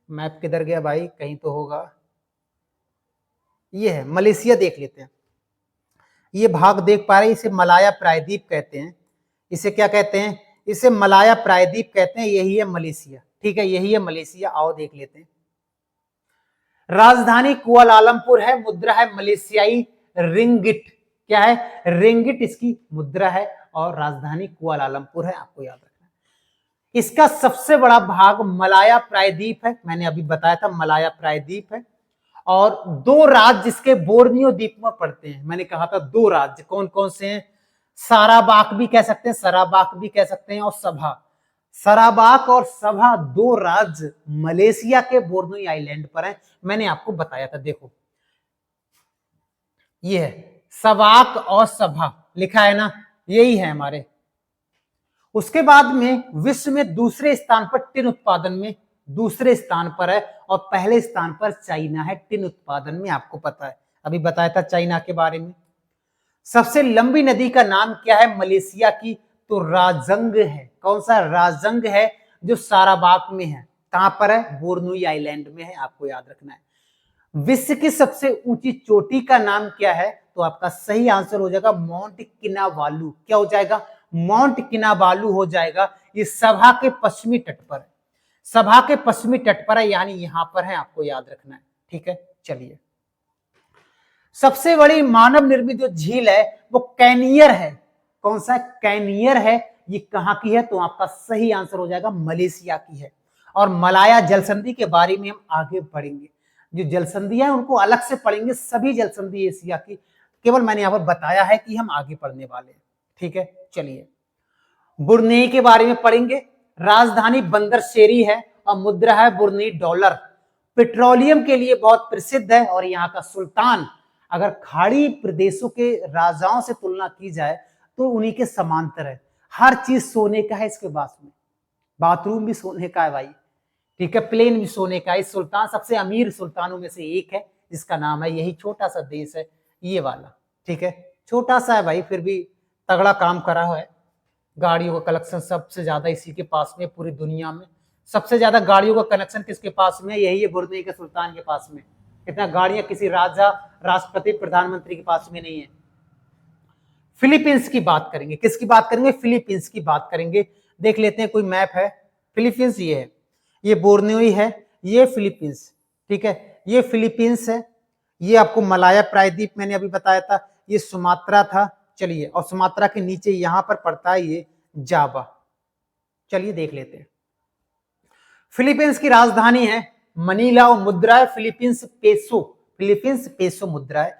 मैप किधर गया भाई? कहीं तो होगा, ये है मलेशिया, देख लेते हैं। ये भाग देख पा रहे हैं, इसे मलाया प्रायद्वीप कहते हैं, इसे क्या कहते हैं? इसे मलाया प्रायद्वीप कहते हैं, यही है मलेशिया, ठीक है, यही है मलेशिया। आओ देख लेते हैं। राजधानी कुआलालंपुर है, मुद्रा है मलेशियाई रिंगिट, क्या है? रिंगिट इसकी मुद्रा है, और राजधानी कुआलालंपुर है, आपको याद रखना है। इसका सबसे बड़ा भाग मलाया प्रायद्वीप है, मैंने अभी बताया था मलाया प्रायद्वीप है, और 2 राज्य इसके बोर्नियो द्वीप में पड़ते हैं, मैंने कहा था 2 राज्य, कौन कौन से हैं? साराबाक भी कह सकते हैं, सराबाक भी कह सकते हैं, और सबा। सराबाक और सबा 2 राज्य मलेशिया के बोर्नियो आइलैंड पर हैं, मैंने आपको बताया था। देखो, ये है सबाक और सबा, लिखा है ना, यही है हमारे। उसके बाद में विश्व में दूसरे स्थान पर टिन उत्पादन में, दूसरे स्थान पर है, और पहले स्थान पर चाइना है टिन उत्पादन में, आपको पता है, अभी बताया था चाइना के बारे में। सबसे लंबी नदी का नाम क्या है मलेशिया की? तो राजंग है। कौन सा? राजंग है, जो साराबाक में है। कहां पर है? बोर्नियो आइलैंड में है, आपको याद रखना है। विश्व की सबसे ऊंची चोटी का नाम क्या है? तो आपका सही आंसर हो जाएगा माउंट किनाबालू। क्या हो जाएगा? माउंट किनाबालू हो जाएगा। ये सभा के पश्चिमी तट पर है, सभा के पश्चिमी तट पर है, यानी यहां पर है, आपको याद रखना है, ठीक है। चलिए, सबसे बड़ी मानव निर्मित जो झील है वो कैनियर है। कौन सा? कैनियर है। ये कहां की है? तो आपका सही आंसर हो जाएगा मलेशिया की है। और मलाया जलसंधि के बारे में हम आगे पढ़ेंगे, जो जलसंधियां हैं उनको अलग से पढ़ेंगे, सभी जलसंधि एशिया की, केवल मैंने यहां पर बताया है कि हम आगे पढ़ने वाले हैं, ठीक है। चलिए, ब्रुनेई के बारे में पढ़ेंगे। राजधानी बंदर शेरी है, और मुद्रा है ब्रुनेई डॉलर। पेट्रोलियम के लिए बहुत प्रसिद्ध है, और यहाँ का सुल्तान, अगर खाड़ी प्रदेशों के राजाओं से तुलना की जाए तो उन्हीं के समांतर है। हर चीज सोने का है इसके पास में, बाथरूम भी सोने का है भाई, ठीक है, प्लेन भी सोने का है। इस सुल्तान सबसे अमीर सुल्तानों में से एक है, जिसका नाम है, यही छोटा सा देश है ये वाला, ठीक है, छोटा सा है भाई, फिर भी तगड़ा काम करा हुआ है। गाड़ियों का कलेक्शन सबसे ज्यादा इसी के पास में, पूरी दुनिया में सबसे ज्यादा गाड़ियों का कनेक्शन किसके पास में? यही है ब्रुनेई के सुल्तान के पास में। इतना गाड़ियां किसी राजा, राष्ट्रपति, प्रधानमंत्री के पास में नहीं है। फिलीपींस की बात करेंगे, किसकी बात करेंगे? फिलीपींस की बात करेंगे। देख लेते हैं, कोई मैप है। फिलीपींस ये है, ये बोर्नियो ही है, ये फिलीपींस, ठीक है, ये फिलीपींस है। ये आपको मलाया प्रायद्वीप मैंने अभी बताया था, ये सुमात्रा था। चलिए, और सुमात्रा के नीचे यहां पर पड़ता है ये जावा। चलिए देख लेते हैं। फिलीपींस की राजधानी है मनीला, और मुद्रा है फिलीपींस पेसो, फिलीपींस पेसो मुद्रा है।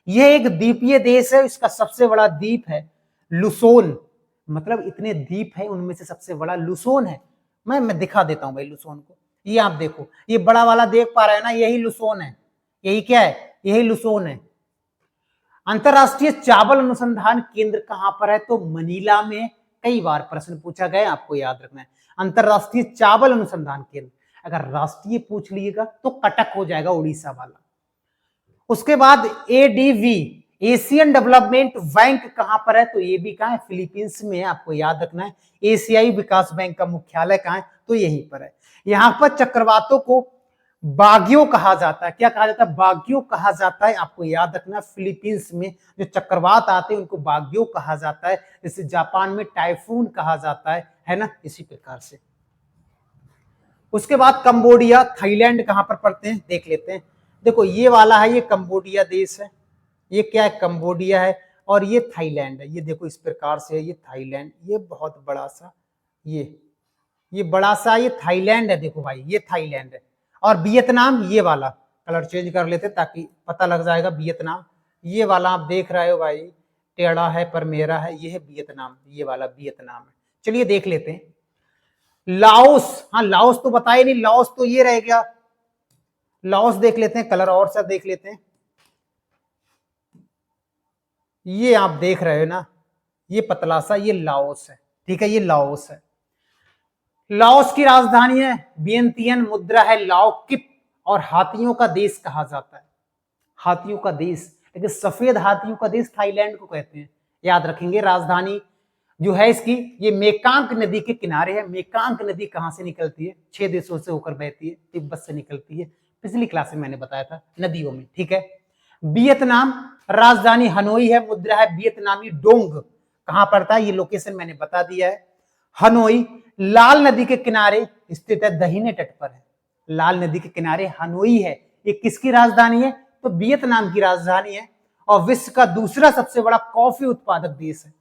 यह एक द्वीपीय देश है, इसका सबसे बड़ा द्वीप है लुसोन, मतलब इतने द्वीप है उनमें से सबसे बड़ा लुसोन है। मैं दिखा देता हूं भाई लुसोन को, ये आप देखो, ये बड़ा वाला देख पा रहे हैं ना, यही लुसोन है, यही क्या है, यही लुसोन है। अंतरराष्ट्रीय चावल अनुसंधान केंद्र कहां पर है, तो मनीला में। कई बार प्रश्न पूछा गया, आपको याद रखना है अंतरराष्ट्रीय चावल अनुसंधान केंद्र। अगर राष्ट्रीय पूछ लीजिएगा तो कटक हो जाएगा, उड़ीसा वाला। उसके बाद एडीवी एशियन डेवलपमेंट बैंक कहां पर है, तो ये भी कहां है, फिलीपींस में है, आपको याद रखना है। एशियाई विकास बैंक का मुख्यालय कहां है, तो यहीं पर है। यहां पर चक्रवातों को बाग्यो कहा जाता है। क्या कहा जाता है, बाग्यो कहा जाता है, आपको याद रखना। फिलीपींस में जो चक्रवात आते हैं उनको बाग्यो कहा जाता है, जैसे जापान में टाइफून कहा जाता है ना, इसी प्रकार से। उसके बाद कंबोडिया, थाईलैंड कहां पर पड़ते हैं देख लेते हैं। देखो ये वाला है, ये कंबोडिया देश है, ये क्या है, कंबोडिया है, और ये थाईलैंड है। ये देखो इस प्रकार से है, ये थाईलैंड, ये बहुत बड़ा सा, ये बड़ा सा ये थाईलैंड है। देखो भाई ये थाईलैंड है, और वियतनाम ये वाला, कलर चेंज कर लेते ताकि पता लग जाएगा। वियतनाम ये वाला आप देख रहे हो भाई, टेढ़ा है पर मेरा है, ये है वियतनाम, ये वाला वियतनाम है। चलिए देख लेते हैं लाओस। हाँ लाओस तो बताया नहीं, लाओस तो ये रह गया। लाओस देख लेते हैं, कलर और सा देख लेते हैं। ये आप देख रहे हो ना, ये पतला सा, ये लाओस है, ठीक है, ये लाओस है। लाओस की राजधानी है वियंतियन, मुद्रा है लाओकिप, और हाथियों का देश कहा जाता है, हाथियों का देश। लेकिन सफेद हाथियों का देश थाईलैंड को कहते हैं, याद रखेंगे। राजधानी जो है इसकी, ये मेकांग नदी के किनारे है। मेकांग नदी कहां से निकलती है, 6 देशों से होकर बहती है, तिब्बत से निकलती है। पिछली क्लास में मैंने बताया था नदियों में, ठीक है। वियतनाम, राजधानी हनोई है, मुद्रा है वियतनामी डोंग। कहां पड़ता है, ये लोकेशन मैंने बता दिया है। हनोई लाल नदी के किनारे स्थित है, दाहिने तट पर है। लाल नदी के किनारे हनोई है। ये किसकी राजधानी है, तो वियतनाम की राजधानी है, और विश्व का दूसरा सबसे बड़ा कॉफी उत्पादक देश है।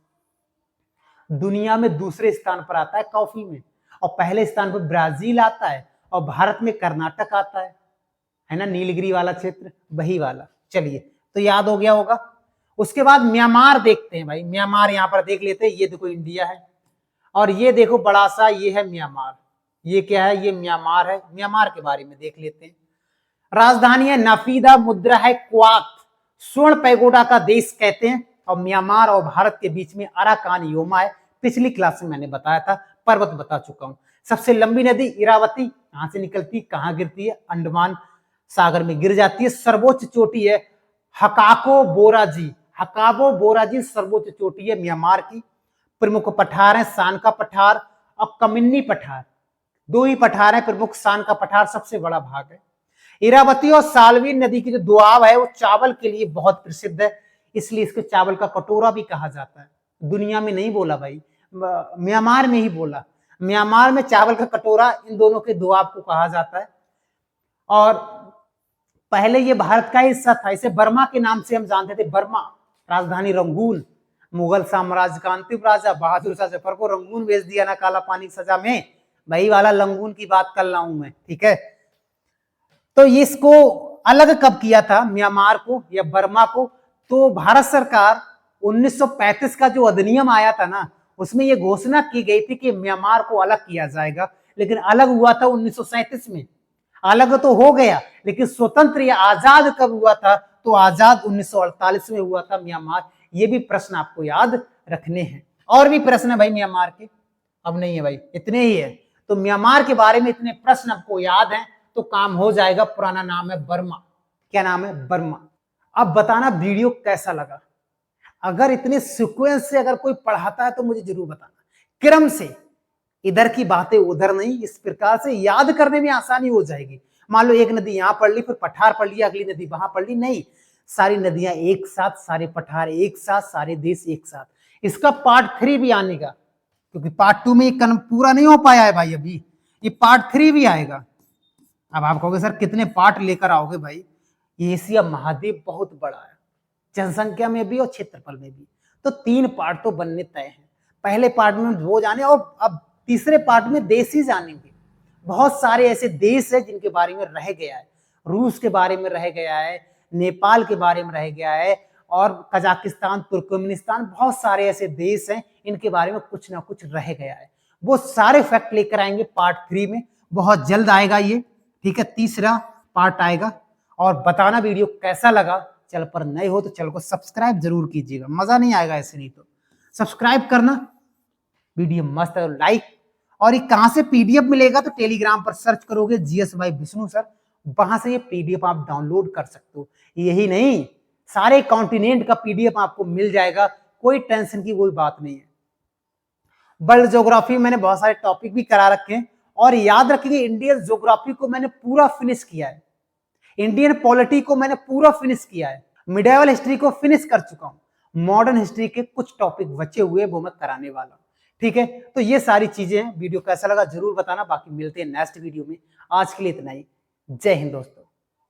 दुनिया में दूसरे स्थान पर आता है कॉफी में, और पहले स्थान पर ब्राजील आता है, और भारत में कर्नाटक आता है ना, नीलगिरी वाला क्षेत्र, वही वाला। चलिए तो याद हो गया होगा। उसके बाद म्यांमार देखते हैं भाई, म्यांमार यहां पर देख लेते हैं। ये देखो इंडिया है, और ये देखो बड़ा सा ये है म्यांमार। ये क्या है, ये म्यांमार है। म्यांमार के बारे में देख लेते हैं। राजधानी है नाफीदा, मुद्रा है क्वात, स्वर्ण पैगोडा का देश कहते हैं, और म्यांमार और भारत के बीच में अराकान योमा है। पिछली क्लास में मैंने बताया था, पर्वत बता चुका हूं। सबसे लंबी नदी इरावती, कहां से निकलती, कहां गिरती है, अंडमान सागर में गिर जाती है। सर्वोच्च चोटी है हकाको बोराजी, हकाबो बोराजी सर्वोच्च चोटी है म्यांमार की। प्रमुख पठार है सान का पठार और कमिन्नी पठार, दो ही पठार है प्रमुख। सान का पठार सबसे बड़ा भाग है। इरावती और सालवीन नदी की जो दोआब है वो चावल के लिए बहुत प्रसिद्ध है, इसलिए इसको चावल का कटोरा भी कहा जाता है। दुनिया में नहीं बोला भाई, म्यांमार में ही बोला। म्यांमार में चावल का कटोरा इन दोनों के दोआब को कहा जाता है। और पहले ये भारत का हिस्सा था, इसे बर्मा के नाम से हम जानते थे, बर्मा। राजधानी रंगून। मुगल साम्राज्य का अंतिम राजा बहादुर शाह जफर को रंगून भेज दिया ना काला पानी की सजा में, वही वाला लंगून की बात कर रहा हूं मैं, ठीक है। तो इसको अलग कब किया था, म्यांमार को या बर्मा को, तो भारत सरकार 1935 का जो अधिनियम आया था ना, उसमें यह घोषणा की गई थी कि म्यांमार को अलग किया जाएगा। लेकिन अलग हुआ था 1937 में, अलग तो हो गया, लेकिन स्वतंत्र या आजाद कब हुआ था, तो आजाद 1948 में हुआ था म्यांमार। ये भी प्रश्न आपको याद रखने हैं। और भी प्रश्न है भाई म्यांमार के, अब नहीं है भाई, इतने ही है। तो म्यांमार के बारे में इतने प्रश्न आपको याद हैं तो काम हो जाएगा। पुराना नाम है बर्मा। क्या नाम है, बर्मा। अब बताना वीडियो कैसा लगा। अगर इतने सीक्वेंस से अगर कोई पढ़ाता है तो मुझे जरूर बताना, क्रम से, इधर की बातें उधर नहीं। इस प्रकार से याद करने में आसानी हो जाएगी। मान लो एक नदी यहां पढ़ ली, फिर पठार पढ़ लिया, अगली नदी वहां पढ़ ली, नहीं, सारी नदियां एक साथ, सारे पठार एक साथ, सारे देश एक साथ। इसका पार्ट 3 भी आने का, क्योंकि पार्ट 2 में पूरा नहीं हो पाया है भाई अभी, ये पार्ट 3 भी आएगा। अब आप कहोगे सर कितने पार्ट लेकर आओगे भाई, ये एशिया महाद्वीप बहुत बड़ा है, जनसंख्या में भी और क्षेत्रफल में भी, तो 3 पार्ट तो बनने तय हैं। पहले पार्ट में वो जाने, और अब तीसरे पार्ट में देश ही जानेंगे। बहुत सारे ऐसे देश है जिनके बारे में रह गया है, रूस के बारे में रह गया है, नेपाल के बारे में रह गया है, और कजाकिस्तान, तुर्कमेनिस्तान, बहुत सारे ऐसे देश हैं इनके बारे में कुछ ना कुछ रह गया है। वो सारे फैक्ट लेकर आएंगे पार्ट 3 में, बहुत जल्द आएगा ये, ठीक है, तीसरा पार्ट आएगा। और बताना वीडियो कैसा लगा। चैनल पर नए हो तो चैनल को सब्सक्राइब जरूर कीजिएगा, मजा नहीं आएगा ऐसे नहीं तो। सब्सक्राइब करना, वीडियो मस्त है, लाइक। और ये कहां से पीडीएफ मिलेगा तो टेलीग्राम पर सर्च करोगे जीएस बाई विष्णु सर, वहां से ये पीडीएफ आप डाउनलोड कर सकते हो। यही नहीं, सारे कॉन्टिनेंट का पीडीएफ आपको मिल जाएगा, कोई टेंशन की कोई बात नहीं है। वर्ल्ड ज्योग्राफी मैंने बहुत सारे टॉपिक भी करा रखे हैं, और याद रखिए इंडियन ज्योग्राफी को मैंने पूरा फिनिश किया है, इंडियन पॉलिटी को मैंने पूरा फिनिश किया है, मिडिवल हिस्ट्री को फिनिश कर चुका हूं, मॉडर्न हिस्ट्री के कुछ टॉपिक बचे हुए वो मैं कराने वाला हूं। ठीक है, तो ये सारी चीजें हैं। वीडियो कैसा लगा जरूर बताना, बाकी मिलते हैं नेक्स्ट वीडियो में। आज के लिए इतना ही। जय हिंद दोस्तों।